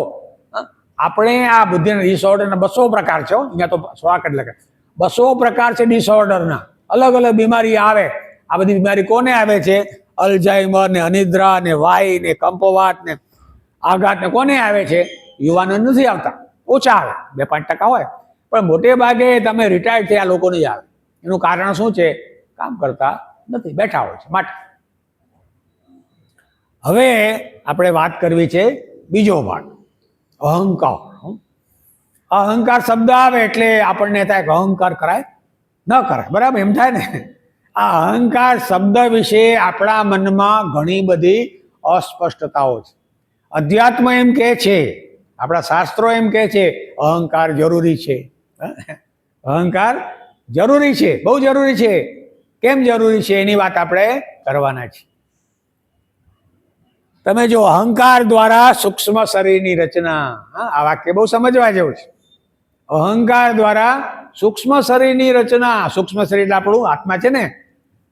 આપણે આ બુદ્ધિના ડિસઓર્ડરના 200 પ્રકાર છે. અહીંયા તો 100 લખે 200 પ્રકાર છે ડિસઓર્ડરના. અલગ અલગ બીમારી આવે. આ બધી બીમારી કોને આવે છે? અલ્ઝાઇમર ને, અનિદ્રા ને, વાય ને, કંપવાત ને, આઘાત ને, કોને આવે છે? યુવાનો નથી આવતા, ઓછા આવે, 2-5% હોય. પણ મોટે ભાગે તમે રિટાયર્ડ થયા લોકો નહીં આવે. એનું કારણ શું છે? કામ કરતા નથી, બેઠા હોય છે માટે. હવે આપણે વાત કરવી છે બીજો ભાગ, અહંકાર. અહંકાર શબ્દ આવે એટલે આપણને થાય કે અહંકાર કરાય ન કરાય, બરાબર? એમ થાય ને. આ અહંકાર શબ્દ વિશે આપણા મનમાં ઘણી બધી અસ્પષ્ટતાઓ છે. અધ્યાત્મ એમ કહે છે, આપણા શાસ્ત્રો એમ કહે છે અહંકાર જરૂરી છે. અહંકાર જરૂરી છે, બહુ જરૂરી છે. કેમ જરૂરી છે એની વાત આપણે કરવાના છીએ. તમે જો, અહંકાર દ્વારા સૂક્ષ્મ શરીરની રચના. આ વાક્ય બહુ સમજવા જેવું છે. અહંકાર દ્વારા સૂક્ષ્મ શરીરની રચના. સૂક્ષ્મ શરીર એટલે આપણું આત્મા છે ને.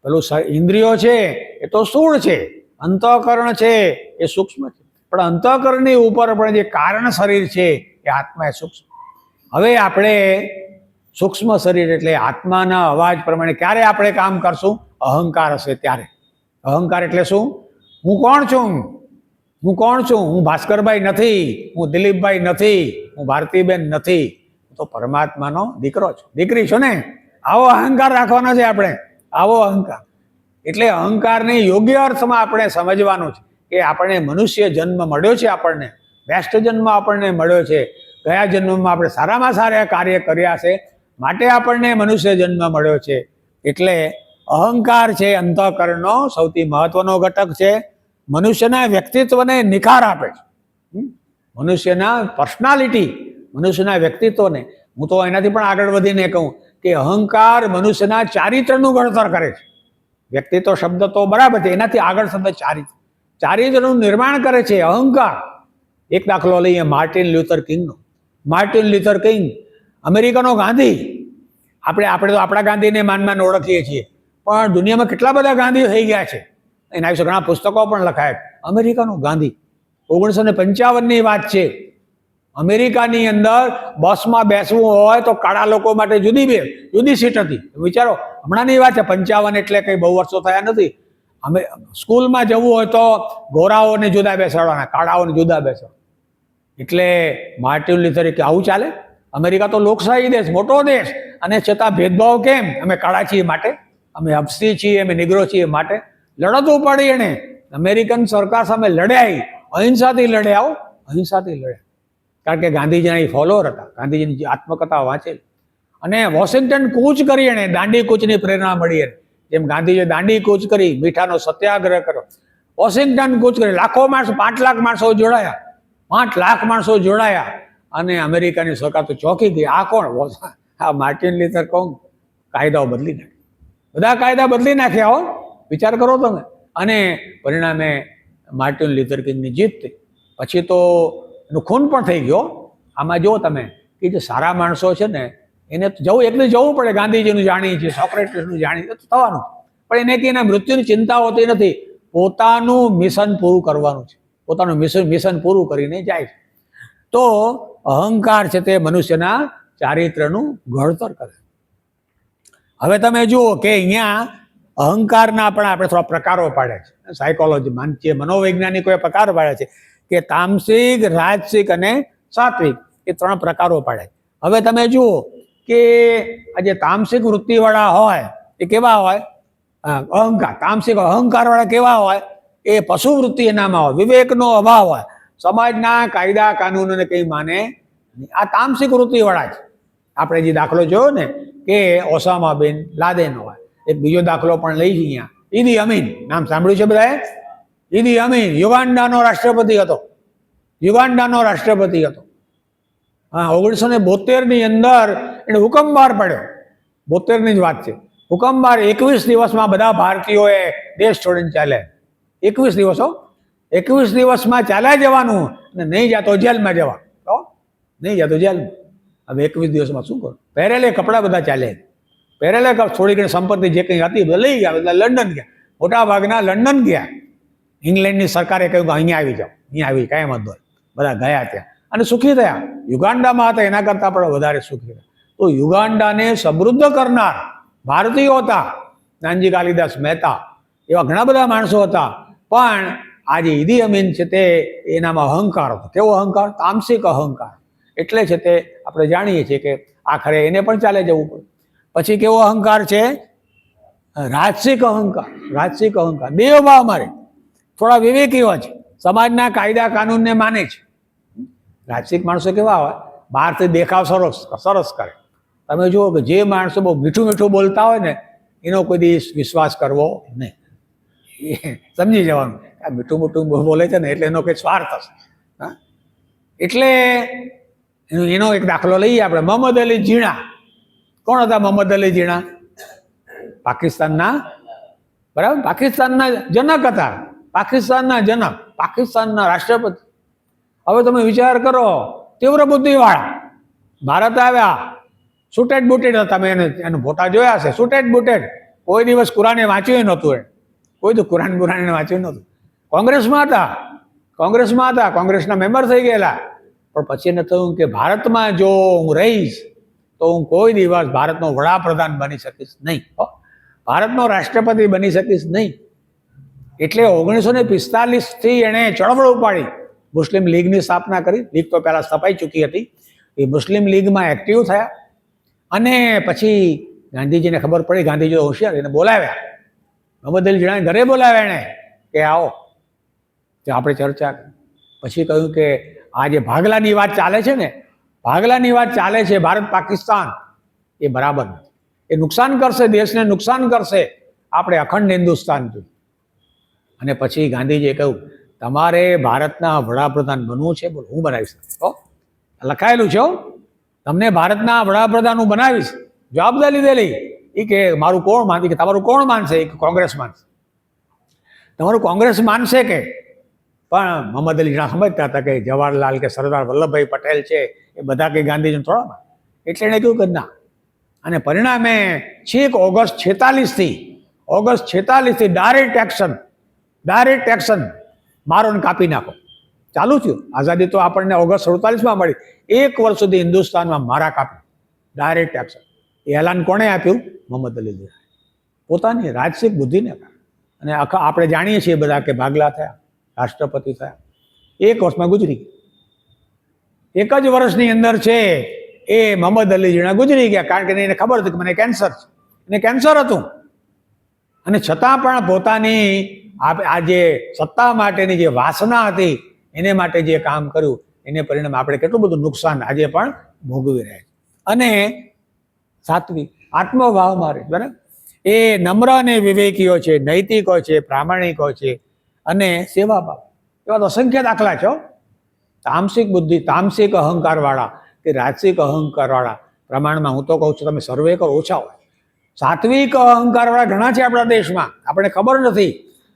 પેલું ઇન્દ્રિયો છે એ તો સ્થૂળ છે, અંતઃકરણ છે એ સૂક્ષ્મ છે. પણ અંતઃકરણની ઉપર પણ જે કારણ શરીર છે એ આત્મા એ સૂક્ષ્મ. હવે આપણે સૂક્ષ્મ શરીર એટલે આત્માના અવાજ પ્રમાણે ક્યારે આપણે કામ કરશું? અહંકાર હશે ત્યારે. અહંકાર એટલે શું? હું કોણ છું? હું કોણ છું? હું ભાસ્કરભાઈ નથી, હું દિલીપભાઈ નથી, હું ભારતીબેન નથી, હું તો પરમાત્માનો દીકરો છું, દીકરી છું ને. આવો અહંકાર રાખવાનો છે આપણે, આવો અહંકાર. એટલે અહંકારને યોગ્ય અર્થમાં આપણે સમજવાનું છે કે આપણે મનુષ્ય જન્મ મળ્યો છે, આપણને બેસ્ટ જન્મ આપણને મળ્યો છે. ગયા જન્મમાં આપણે સારામાં સારા કાર્ય કર્યા છે માટે આપણને મનુષ્ય જન્મ મળ્યો છે. એટલે અહંકાર છે અંતઃકરણનો સૌથી મહત્વનો ઘટક છે. મનુષ્યના વ્યક્તિત્વને નિખાર આપે છે. મનુષ્યના પર્સનાલિટી, મનુષ્યના વ્યક્તિત્વને. હું તો એનાથી પણ આગળ વધીને કહું કે અહંકાર મનુષ્યના ચારિત્રનું ઘડતર કરે છે. વ્યક્તિત્વ શબ્દ તો બરાબર છે, એનાથી આગળ શબ્દ ચારિત્ર. ચારિત્રનું નિર્માણ કરે છે અહંકાર. એક દાખલો લઈએ માર્ટિન લ્યુથર કિંગનો. માર્ટિન લ્યુથર કિંગ અમેરિકાનો ગાંધી. આપણે તો આપણા ગાંધીને માન ઓળખીએ છીએ, પણ દુનિયામાં કેટલા બધા ગાંધી થઈ ગયા છે. એના વિશે ઘણા પુસ્તકો પણ લખાયા. અમેરિકાનો ગાંધી. 1955ની વાત છે. અમેરિકાની અંદર બસમાં બેસવું હોય તો કાળા લોકો માટે જુદી સીટ હતી. વિચારો, હમણાંની વાત છે, 55 એટલે કંઈ બહુ વર્ષો થયા નથી. અમે સ્કૂલમાં જવું હોય તો ગોરાઓને જુદા બેસાડવાના, કાળાઓને જુદા બેસાડવાના. એટલે માર્ટિન લ્યુથર કે આવું ચાલે? અમેરિકા તો લોકશાહી દેશ, મોટો દેશ, અને છતાં ભેદભાવ કેમ? અમે કાળા છીએ માટે, અમે હબ્સી છીએ, અમે નિગ્રો છીએ માટે. લડતું પડી એને. અમેરિકન સરકાર સામે લડ્યા, અહિંસાથી લડ્યા, અહિંસાથી લડ્યા. કારણ કે ગાંધીજીના એ ફોલોઅર હતા, ગાંધીજીની આત્મકથા વાંચેલી. અને વોશિંગ્ટન કૂચ કરી એને, દાંડી કૂચની પ્રેરણા મળી એને. જેમ ગાંધીજીએ દાંડી કૂચ કરી, મીઠાનો સત્યાગ્રહ કર્યો, વોશિંગ્ટન કૂચ કરી. લાખો માણસો, 5 લાખ માણસો જોડાયા, 5 લાખ માણસો જોડાયા. અને અમેરિકાની સરકાર તો ચોંકી ગઈ. આ કોણ? આ માર્ટિન લ્યુથર કોણ? કાયદાઓ બદલી નાખ્યા, બધા કાયદા બદલી નાખ્યા. હો, વિચાર કરો તમે. અને પરિણામે માર્ટિન લ્યુથર કિંગની જીત થઈ. પછી તો એનું ખૂન પણ થઈ ગયો. આમાં જુઓ તમે કે જે સારા માણસો છે ને, એને એકને જવું પડે. ગાંધીજીનું જાણીએ છીએ, સોક્રેટિસનું જાણીએ થવાનું, પણ એને કે એના મૃત્યુની ચિંતા હોતી નથી. પોતાનું મિશન પૂરું કરવાનું છે, પોતાનું મિશન પૂરું કરીને જાય છે. તો અહંકાર છે તે મનુષ્યના ચારિત્રનું ઘડતર કરે. હવે તમે જુઓ કે અહીંયા અહંકારના પણ આપણે થોડા પ્રકારો પાડ્યા છે. સાયકોલોજી માનવીય મનોવૈજ્ઞાનિકોએ પ્રકાર પાડ્યા છે કે તામસિક, રાજસિક અને સાત્વિક, એ 3 પ્રકારો પાડ્યા. હવે તમે જુઓ કે આ જે તામસિક વૃત્તિવાળા હોય એ કેવા હોય? અહંકાર, તામસિક અહંકારવાળા કેવા હોય? એ પશુ વૃત્તિ એનામાં હોય, વિવેકનો અભાવ હોય, સમાજના કાયદા કાનૂનોને કંઈ માને નહીં. આ તામસિક વૃત્તિવાળા છે. આપણે જે દાખલો જોયો ને કે ઓસામા બિન લાદેન હોય. એક બીજો દાખલો પણ લઈ છે અહીંયા, ઈદી અમીન. નામ સાંભળ્યું છે બધાએ? ઈદી અમીન યુગાન્ડાનો રાષ્ટ્રપતિ હતો. યુગાન્ડાનો રાષ્ટ્રપતિ હતો. હા, 1972ની અંદર એને હુકમ બહાર પાડ્યો. 72ની જ વાત છે. હુકમ બહાર 21 દિવસમાં બધા ભારતીયોએ દેશ છોડીને ચાલ્યા. 21 દિવસો, 21 દિવસમાં ચાલ્યા જવાનું અને નહીં જાતો જેલમાં જવા. તો નહીં જાતો જેલમાં. હવે 21 દિવસમાં શું કરું? પહેરેલે કપડાં બધા ચાલ્યા, પહેરેલે થોડી ઘણી સંપત્તિ જે કંઈ હતી બધા લઈ ગયા, બધા લંડન ગયા, મોટા ભાગના લંડન ગયા. ઇંગ્લેન્ડની સરકારે કહ્યું કે અહીંયા આવી જાઓ, અહીંયા આવી કાંઈ વાંધો નહીં. બધા ગયા ત્યાં અને સુખી થયા. યુગાન્ડામાં હતા એના કરતાં પણ વધારે સુખી થયા. તો યુગાન્ડાને સમૃદ્ધ કરનાર ભારતીયો હતા, નાનજી કાલિદાસ મહેતા, એવા ઘણા બધા માણસો હતા. પણ આજે ઈદી અમીન છે તે એનામાં અહંકાર હતો. કેવો અહંકાર? તામસિક અહંકાર. એટલે છે તે આપણે જાણીએ છીએ કે આખરે એને પણ ચાલે જવું પડે. પછી કેવો અહંકાર છે? રાજસિક અહંકાર. રાજસિક અહંકાર બે ભાવ મારે થોડા વિવેકીઓ છે, સમાજના કાયદા કાનૂનને માને છે. રાજસિક માણસો કેવા હોય? બહારથી દેખાવ સરસ કરે. તમે જુઓ કે જે માણસો બહુ મીઠું મીઠું બોલતા હોય ને એનો કોઈ દિવસ વિશ્વાસ કરવો નહીં. સમજી જવાનું આ મીઠું મીઠું બોલે છે ને એટલે એનો કંઈ સ્વાર્થ હશે. હા, એટલે એનો એક દાખલો લઈએ આપણે. મોહમ્મદ અલી જીણા. કોણ હતા મોહમ્મદ અલી જીણા? પાકિસ્તાનના, બરાબર, પાકિસ્તાનના જનક હતા. પાકિસ્તાનના જનક, પાકિસ્તાનના રાષ્ટ્રપતિ. હવે તમે વિચાર કરો, તીવ્ર બુદ્ધિવાળા ભારત આવ્યા, સુટેડ બુટેડ હતા. મેં એના ફોટા જોયા છે. સુટેડ બુટેડ, કોઈ દિવસ કુરાને વાંચ્યું નહોતું. કોઈ તો કુરાન વાંચ્યું નહોતું. કોંગ્રેસમાં હતા, કોંગ્રેસના મેમ્બર થઈ ગયેલા. પણ પછી એને થયું કે ભારતમાં જો હું રહીશ તો હું કોઈ દિવસ ભારતનો વડાપ્રધાન બની શકીશ નહીં, ભારતનો રાષ્ટ્રપતિ બની શકીશ નહીં. એટલે 1945થી એણે ચળવળ ઉપાડી, મુસ્લિમ લીગની સ્થાપના કરી. લીગ તો પહેલાં સ્થપાઈ ચૂકી હતી. એ મુસ્લિમ લીગમાં એક્ટિવ થયા અને પછી ગાંધીજીને ખબર પડી, ગાંધીજી હોશિયાર, એને બોલાવ્યા. મોહમ્મદ અલી જીણાને ઘરે બોલાવ્યા એણે કે આવો તો આપણે ચર્ચા. પછી કહ્યું કે આ જે ભાગલાની વાત ચાલે છે ને, ભાગલાની વાત ચાલે છે ભારત પાકિસ્તાન, એ બરાબર નથી. એ નુકસાન કરશે, દેશને નુકસાન કરશે. આપણે અખંડ હિન્દુસ્તાન જોઈએ. અને પછી ગાંધીજીએ કહ્યું તમારે ભારતના વડાપ્રધાન બનવું છે, બોલો હું બનાવીશ. તો લખાયેલું છે, તમને ભારતના વડાપ્રધાન હું બનાવીશ. જવાબદારી લીધેલી. એ કે મારું કોણ માનશે? કે તમારું કોણ માનશે? એ કોંગ્રેસ માનશે. તમારું કોંગ્રેસ માનશે કે? પણ મોહમ્મદ અલી જીણા સમજતા હતા કે જવાહરલાલ કે સરદાર વલ્લભભાઈ પટેલ છે એ બધા કંઈ ગાંધીજીને થોડા માને. એટલે એણે કહ્યું કે ના. અને પરિણામે છેક ઓગસ્ટ 46થી ડાયરેક્ટ એક્શન, મારો ને કાપી નાખો ચાલુ થયું. આઝાદી તો આપણને ઓગસ્ટ 47માં મળી. 1 વર્ષ સુધી હિન્દુસ્તાનમાં મારા કાપી, ડાયરેક્ટ એક્શન. એ એલાન કોણે આપ્યું? મોહમ્મદ અલી જીણા, પોતાની રાજસિક બુદ્ધિને. અને આપણે જાણીએ છીએ બધા કે ભાગલા થયા, રાષ્ટ્રપતિ થયા, 1 વર્ષમાં ગુજરી ગયા. 1 જ વર્ષની અંદર છે એ મોહમ્મદ અલી જીણા ગુજરી ગયા. કારણ કે એને ખબર હતી કે મને કેન્સર છે, એને કેન્સર હતું. અને છતાં પણ પોતાની આ જે સત્તા માટેની જે વાસના હતી એને માટે જે કામ કર્યું એને પરિણામે આપણે કેટલું બધું નુકસાન આજે પણ ભોગવી રહ્યા છે. અને સાત્વિક આત્મભાવ મારે, બરાબર, એ નમ્ર અને વિવેકીઓ છે, નૈતિકો છે, પ્રામાણિકો છે અને સેવાભાવ. એવા તો અસંખ્ય દાખલા છે. તામસિક બુદ્ધિ, તામસિક અહંકારવાળા કે રાજસિક અહંકારવાળા પ્રમાણમાં હું તો કહું છું તમે સર્વે કરો, ઓછા હોય. સાત્વિક અહંકારવાળા ઘણા છે આપણા દેશમાં, આપણે ખબર નથી.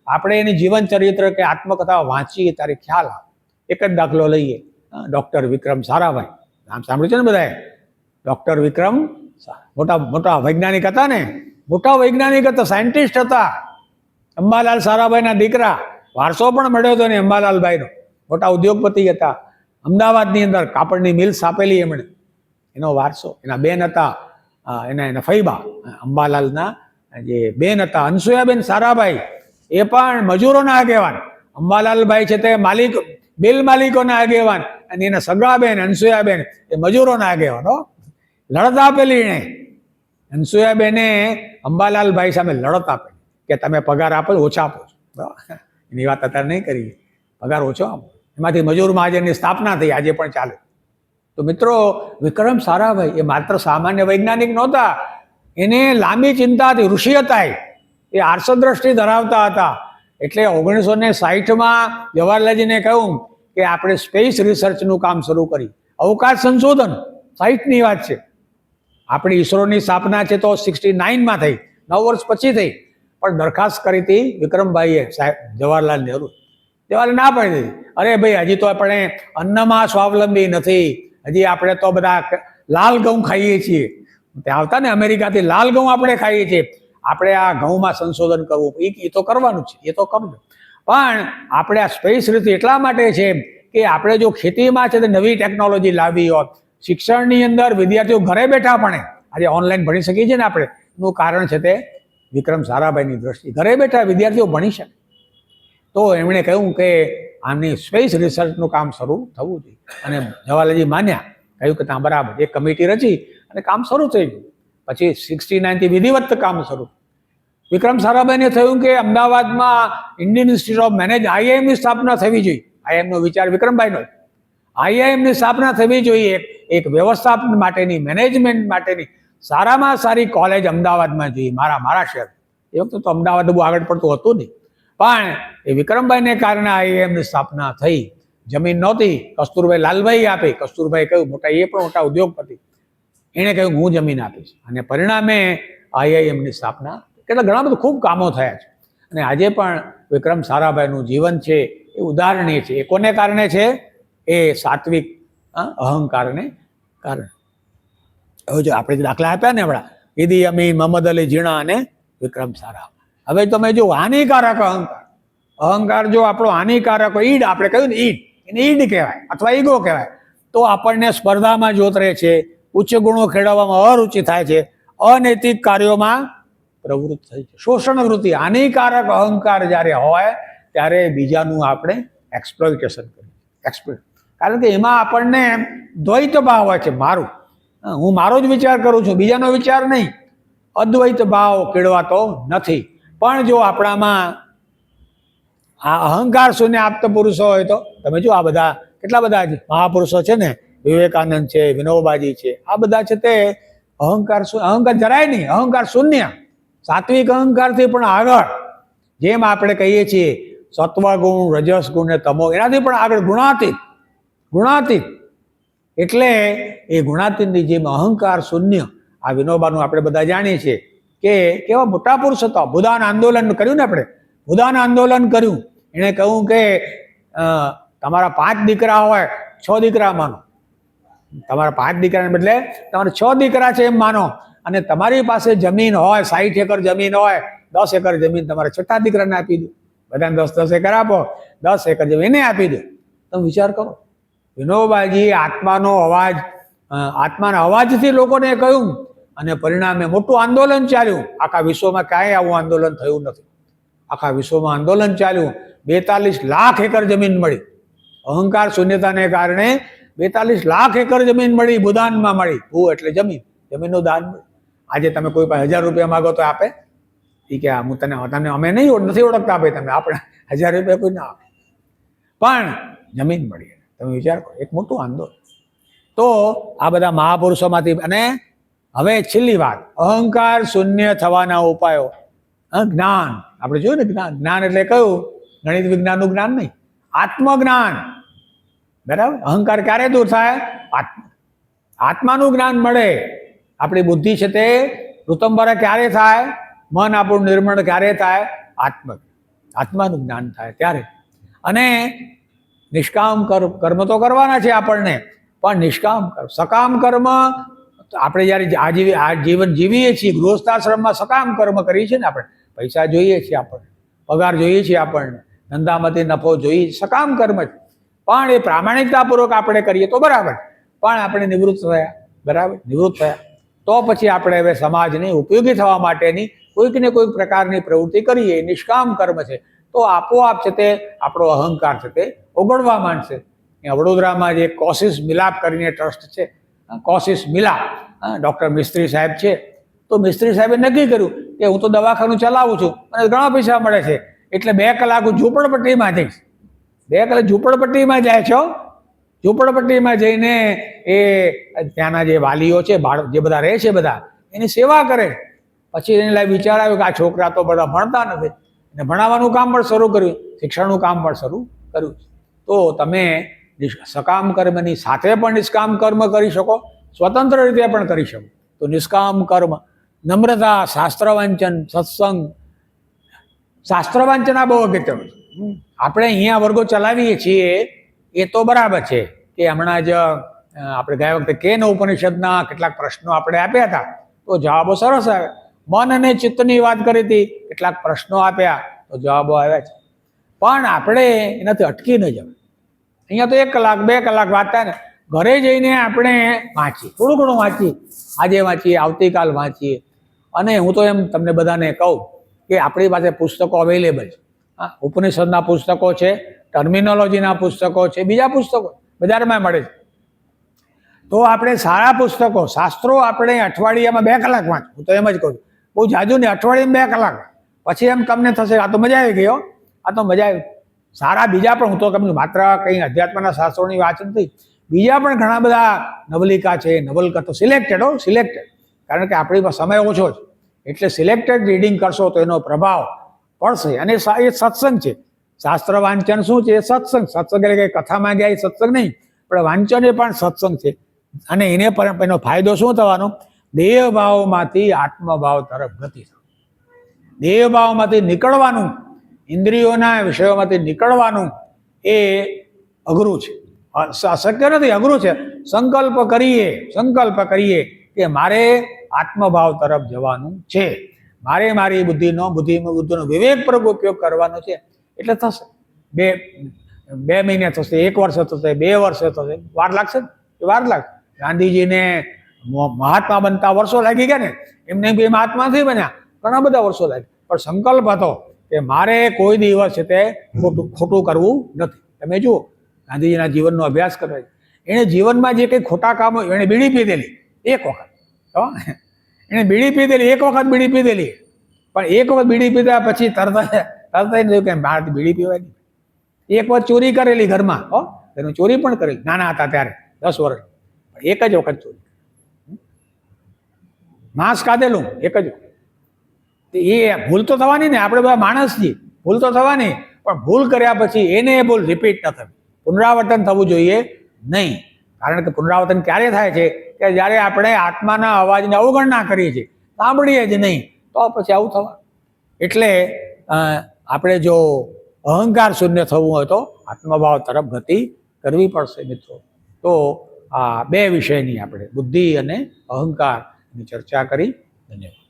આપણે એની જીવન ચરિત્ર કે આત્મકથા વાંચીએ ત્યારે ખ્યાલ આવે. એક જ દાખલો લઈએ, ડૉક્ટર વિક્રમ સારાભાઈ. નામ સાંભળ્યું છે ને બધાએ? ડૉક્ટર વિક્રમ મોટા વૈજ્ઞાનિક હતા ને, મોટા વૈજ્ઞાનિક હતા, સાયન્ટિસ્ટ હતા. અંબાલાલ સારાભાઈના દીકરા, વારસો પણ મળ્યો હતો ને અંબાલાલભાઈનો. મોટા ઉદ્યોગપતિ હતા. અમદાવાદની અંદર કાપડની મિલ સ્થાપેલી એમણે, એનો વારસો. એના બેન હતા, એના ફૈબા અંબાલાલના જે બેન હતા, અનસુયાબેન સારાભાઈ, એ પણ મજૂરોના આગેવાન. અંબાલાલભાઈ છે તે મિલ માલિકોના આગેવાન અને એના સગા બેન અનસુયાબેન એ મજૂરોના આગેવાન. લડત આપેલી એણે. અનસુયાબેને અંબાલાલભાઈ સામે લડત આપેલી કે તમે પગાર આપો, ઓછા આપો છો. એની વાત અત્યારે નહીં કરી, પગાર ઓછો આપો. એમાંથી મજૂર મહાજનની સ્થાપના થઈ, આજે પણ ચાલે. તો મિત્રો, વિક્રમ સારાભાઈ એ માત્ર સામાન્ય વૈજ્ઞાનિક નહોતા. એને લાંબી ચિંતા હતી, ઋષિ હતા. એ આર્ષદ્રષ્ટિ ધરાવતા હતા. એટલે 1960માં જવાહરલાલજીને કહ્યું કે આપણે સ્પેસ રિસર્ચનું કામ શરૂ કરી, અવકાશ સંશોધન. 60ની વાત છે. આપણી ઈસરોની સ્થાપના છે તો 69માં થઈ, 9 વર્ષ પછી થઈ, પણ દરખાસ્ત કરી હતી વિક્રમભાઈએ સાહેબ જવાહરલાલ નહેરુ. જવાહરલાલ ના પાડી દીધી, અરે ભાઈ હજી તો આપણે અન્નમાં સ્વાવલંબી નથી, હજી આપણે તો બધા લાલ ઘઉં ખાઈએ છીએ. ત્યાં આવતા ને અમેરિકાથી લાલ ઘઉં આપણે ખાઈએ છીએ, આપણે આ ઘઉંમાં સંશોધન કરવું એ તો કરવાનું છે, એ તો કરવું. પણ આપણે આ સ્પેસ રીત એટલા માટે છે કે આપણે જો ખેતીમાં છે તે નવી ટેકનોલોજી લાવી હોત, શિક્ષણની અંદર વિદ્યાર્થીઓ ઘરે બેઠા પણ આજે ઓનલાઈન ભણી શકીએ છીએ ને આપણે, એનું કારણ છે તે વિક્રમ સારાભાઈની દ્રષ્ટિ. ઘરે બેઠા વિદ્યાર્થીઓ ભણી શકે. તો એમણે કહ્યું કે આની સ્પેસ રિસર્ચનું કામ શરૂ થવું જોઈએ, અને જવાહરલાલજી માન્યા. કહ્યું કે ત્યાં બરાબર એક કમિટી રચી અને કામ શરૂ થઈ ગયું. પછી 69 વિધિવત કામ શરૂ. વિક્રમ સારાભાઈને થયું કે અમદાવાદમાં ઇન્ડિયન ઇન્સ્ટિટ્યૂટ ઓફ મેનેજ IIMની સ્થાપના થવી જોઈએ. IIMનો વિચાર વિક્રમભાઈનો. IIMની સ્થાપના થવી જોઈએ, એક વ્યવસ્થાપન માટેની, મેનેજમેન્ટ માટેની સારામાં સારી કોલેજ અમદાવાદમાં જોઈએ, મારા શહેર. એ વખતે તો અમદાવાદ બહુ આગળ પડતું હતું નહીં, પણ એ વિક્રમભાઈને કારણે IIMની સ્થાપના થઈ. જમીન નહોતી, કસ્તુરભાઈ લાલભાઈ આપી. કસ્તુરભાઈ કહ્યું મોટા, એ પણ મોટા ઉદ્યોગપતિ, એણે કહ્યું હું જમીન આપીશ, અને પરિણામે IIMની સ્થાપના. કેટલા ઘણા બધા ખૂબ કામો થયા છે, અને આજે પણ વિક્રમ સારાભાઈનું જીવન છે એ ઉદાહરણીય છે. એ કોને કારણે છે? એ સાત્વિક અહંકારને કારણે. હવે જો આપણે જે દાખલા આપ્યા ને હમણાં, ઈદી અમીન, મોહમ્મદ અલી ઝીણા અને વિક્રમ સારાભાઈ. હવે તમે જો હાનિકારક અહંકાર જો આપણો હાનિકારક ઈડ, આપણે કહ્યું ને ઈડ, એને ઈડ કહેવાય અથવા ઈગો કહેવાય, તો આપણને સ્પર્ધામાં જોતરે છે, ઉચ્ચ ગુણો ખેડવવામાં અરુચિ થાય છે, અનૈતિક કાર્યોમાં પ્રવૃત્ત થઈ છે, શોષણ વૃત્તિ. હાનિકારક અહંકાર જ્યારે હોય ત્યારે બીજાનું આપણે એક્સપ્લોઇટેશન કરીએ. કારણ કે એમાં આપણને દ્વૈત ભાવ હોય છે, મારું, હું મારો જ વિચાર કરું છું, બીજાનો વિચાર નહીં. અદ્વૈત ભાવ કેળવાતો નથી. પણ જો આપણામાં આ અહંકાર શૂન્ય આપતા પુરુષો હોય તો તમે જો આ બધા કેટલા બધા મહાપુરુષો છે ને, વિવેકાનંદ છે, વિનોબાજી છે, આ બધા છે તે અહંકાર જરાય નહીં, અહંકાર શૂન્ય, સાત્વિક અહંકારથી પણ આગળ. જેમ આપણે કહીએ છીએ સત્વગુણ, રજસ ગુણ ને તમો, એનાથી પણ આગળ ગુણાતીત. એટલે એ ગુણાતીતની જેમ અહંકાર શૂન્ય, આ વિનોબાનું આપણે બધા જાણીએ છીએ કે કેવા મોટા પુરુષ હતા. ભૂદાન આંદોલન કર્યું ને આપણે, ભૂદાન આંદોલન કર્યું. એણે કહ્યું કે તમારા 5 દીકરા હોય 6 દીકરા માનો, તમારા 5 દીકરાને બદલે તમારે 6 દીકરા છે એમ માનો, અને તમારી પાસે જમીન હોય 60 એકર જમીન હોય, 10 એકર જમીન તમારે છઠ્ઠા દીકરાને આપી દો. બધાને 10 એકર આપો, 10 એકર જમીન એને આપી દો. તમે વિચાર કરો, વિનોબાજી આત્માના અવાજથી લોકોને કહ્યું, અને પરિણામે મોટું આંદોલન ચાલ્યું. આખા વિશ્વમાં ક્યાંય આવું આંદોલન થયું નથી. આખા વિશ્વમાં આંદોલન ચાલ્યું. 42 લાખ એકર જમીન મળી. અહંકાર શૂન્યતાને કારણે 42 લાખ એકર જમીન મળી, ભૂદાનમાં મળી. ભૂ એટલે જમીન, જમીનનું દાન મળ્યું. આજે તમે કોઈ પાસે 1000 રૂપિયા માગો તો આપે? એ કે હું તને અમે નથી ઓળખતા ભાઈ, તમે આપણે 1000 રૂપિયા કોઈ ના આપે, પણ જમીન મળી. તમે વિચાર કરો, એક મોટું આંદોલન. તો આ બધા મહાપુરુષોમાંથી. અને હવે છેલ્લી વાત, અહંકાર શૂન્ય થવાના ઉપાયો. જ્ઞાન, આપણે જોયું ને, જ્ઞાન એટલે કયું? ગણિત વિજ્ઞાનનું જ્ઞાન નહીં, આત્મજ્ઞાન. બરાબર? અહંકાર ક્યારે દૂર થાય? આત્માનું જ્ઞાન મળે. આપણી બુદ્ધિ છે તે ઋતંબરે ક્યારે થાય? મન આપણું નિર્મળ ક્યારે થાય? આત્માનું જ્ઞાન થાય ત્યારે. અને નિષ્કામ કર્મ તો કરવાના છે આપણને, પણ નિષ્કામ કર્મ, સકામ કર્મ આપણે જ્યારે આ જીવન જીવીએ છીએ, ગૃહસ્થાશ્રમમાં સકામ કર્મ કરીએ છીએ ને આપણે. પૈસા જોઈએ છીએ આપણને, પગાર જોઈએ છીએ આપણને, ધંધામાંથી નફો જોઈએ, સકામ કર્મ જ. પણ એ પ્રામાણિકતાપૂર્વક આપણે કરીએ તો બરાબર. પણ આપણે નિવૃત્ત થયા, બરાબર, નિવૃત્ત થયા તો પછી આપણે હવે સમાજને ઉપયોગી થવા માટેની કોઈક ને કોઈક પ્રકારની પ્રવૃત્તિ કરીએ, નિષ્કામ કર્મ છે, તો આપોઆપ છે તે આપણો અહંકાર છે તે ઓગળવા માંડશે. વડોદરામાં જે કોશિશ મિલાપ કરીને ટ્રસ્ટ છે, કોશિશ મિલાપ, ડૉક્ટર મિસ્ત્રી સાહેબ છે, તો મિસ્ત્રી સાહેબે નક્કી કર્યું કે હું તો દવાખાનું ચલાવું છું અને ઘણા પૈસા મળે છે, એટલે 2 કલાક હું ઝૂંપડપટ્ટીમાં જઈશ. 2 કલાક ઝૂંપડપટ્ટીમાં જાય છો, ઝૂંપડપટ્ટીમાં જઈને એ ત્યાંના જે વાલીઓ છે, જે બધા રહે છે, બધા એની સેવા કરે. પછી એને લાઈ વિચાર આવ્યો કે આ છોકરા તો બધા ભણતા નથી, અને ભણાવવાનું કામ પણ શરૂ કર્યું, શિક્ષણનું કામ પણ શરૂ કર્યું. તો તમે સકામ કર્મની સાથે પણ નિષ્કામ કર્મ કરી શકો, સ્વતંત્ર રીતે પણ કરી શકો. તો નિષ્કામ કર્મ નમ્રતા, શાસ્ત્ર વાંચન, સત્સંગ. શાસ્ત્ર વાંચન આ બહુ અગત્યનું છે. આપણે અહીંયા વર્ગો ચલાવીએ છીએ એ તો બરાબર છે કે હમણાં જ આપણે ગયા વખતે કેન ઉપનિષદના કેટલાક પ્રશ્નો આપણે આપ્યા હતા તો જવાબો સરસ આવ્યા. મન અને ચિત્તની વાત કરી હતી, કેટલાક પ્રશ્નો આપ્યા તો જવાબો આવ્યા છે. પણ આપણે એનાથી અટકી ન જવાય. અહીંયા તો 1 કલાક 2 કલાક વાત થાય ને, ઘરે જઈને આપણે વાંચીએ, થોડું ઘણું વાંચીએ, આજે વાંચીએ, આવતીકાલ વાંચીએ. અને હું તો એમ તમને બધાને કહું કે આપણી પાસે પુસ્તકો અવેલેબલ છે. ઉપનિષદના પુસ્તકો છે, ટર્મિનોલોજીના પુસ્તકો છે, બીજા પુસ્તકો બજારમાં મળે છે. તો આપણે સારા પુસ્તકો, શાસ્ત્રો આપણે અઠવાડિયામાં 2 કલાક વાંચો. હું તો એમ જ કહું છું, બહુ જાજુ નહીં, અઠવાડિયામાં 2 કલાક. પછી એમ તમને થશે આ તો મજા આવી ગઈ, આ તો મજા આવી. સારા બીજા પણ, હું તો કહું માત્ર કંઈ અધ્યાત્મના શાસ્ત્રોની વાત નથી, બીજા પણ ઘણા બધા નવલિકા છે, નવલકથા સિલેક્ટેડ. કારણ કે આપણી પાસે સમય ઓછો છે એટલે સિલેક્ટેડ રીડિંગ કરશો તો એનો પ્રભાવ પડશે. અને એ સત્સંગ છે. શાસ્ત્ર વાંચન શું છે? એ સત્સંગ. સત્સંગ એટલે કે કથામાં ગયા એ સત્સંગ નહીં, પણ વાંચન એ પણ સત્સંગ છે. અને એને પણ એનો ફાયદો શું થવાનો? દેહભાવમાંથી આત્મભાવ તરફ ગતિ. દેહભાવમાંથી નીકળવાનું, ઇન્દ્રિયોના વિષયોમાંથી નીકળવાનું એ અઘરું છે, અશક્ય નથી, અઘરું છે. સંકલ્પ કરીએ કે મારે આત્મભાવ તરફ જવાનું છે, મારે મારી બુદ્ધિનો વિવેકપૂર્વક ઉપયોગ કરવાનો છે. એટલે થશે. 2 મહિને થશે, 1 વર્ષ થશે, 2 વર્ષ થશે, વાર લાગશે ને? એ વાર લાગશે. ગાંધીજીને મહાત્મા બનતા વર્ષો લાગી ગયા ને, એમને બી મહાત્મા નથી બન્યા, ઘણા બધા વર્ષો લાગ્યા. પણ સંકલ્પ હતો કે મારે કોઈ દિવસ તે ખોટું કરવું નથી. તમે જુઓ, ગાંધીજીના જીવનનો અભ્યાસ કરો, એણે જીવનમાં જે કંઈ ખોટા કામો, એણે બીડી પીધેલી 1 વખત. એણે બીડી પીધેલી 1 વખત બીડી પીધેલી, પણ 1 વખત બીડી પીધા પછી તરત જોયું કે મારાથી બીડી પીવાય નહીં. 1 વખત ચોરી કરેલી ઘરમાં, એનું ચોરી પણ કરેલી નાના હતા ત્યારે, 10 વર્ષ. 1 જ વખત ચોરી, માંસ ખાધેલું 1 જ. એ ભૂલ તો થવાની ને, આપણે બધા માણસ છીએ, ભૂલ તો થવાની. પણ ભૂલ કર્યા પછી એને એ ભૂલ રિપીટ ન થવી, પુનરાવર્તન થવું જોઈએ નહીં. કારણ કે પુનરાવર્તન ક્યારે થાય છે? કે જ્યારે આપણે આત્માના અવાજને અવગણના કરીએ છીએ, સાંભળીએ જ નહીં, તો પછી આવું થવા. એટલે આપણે જો અહંકાર શૂન્ય થવું હોય તો આત્મભાવ તરફ ગતિ કરવી પડશે મિત્રો. તો આ 2 વિષયની આપણે બુદ્ધિ અને અહંકારની ચર્ચા કરી. ધન્યવાદ.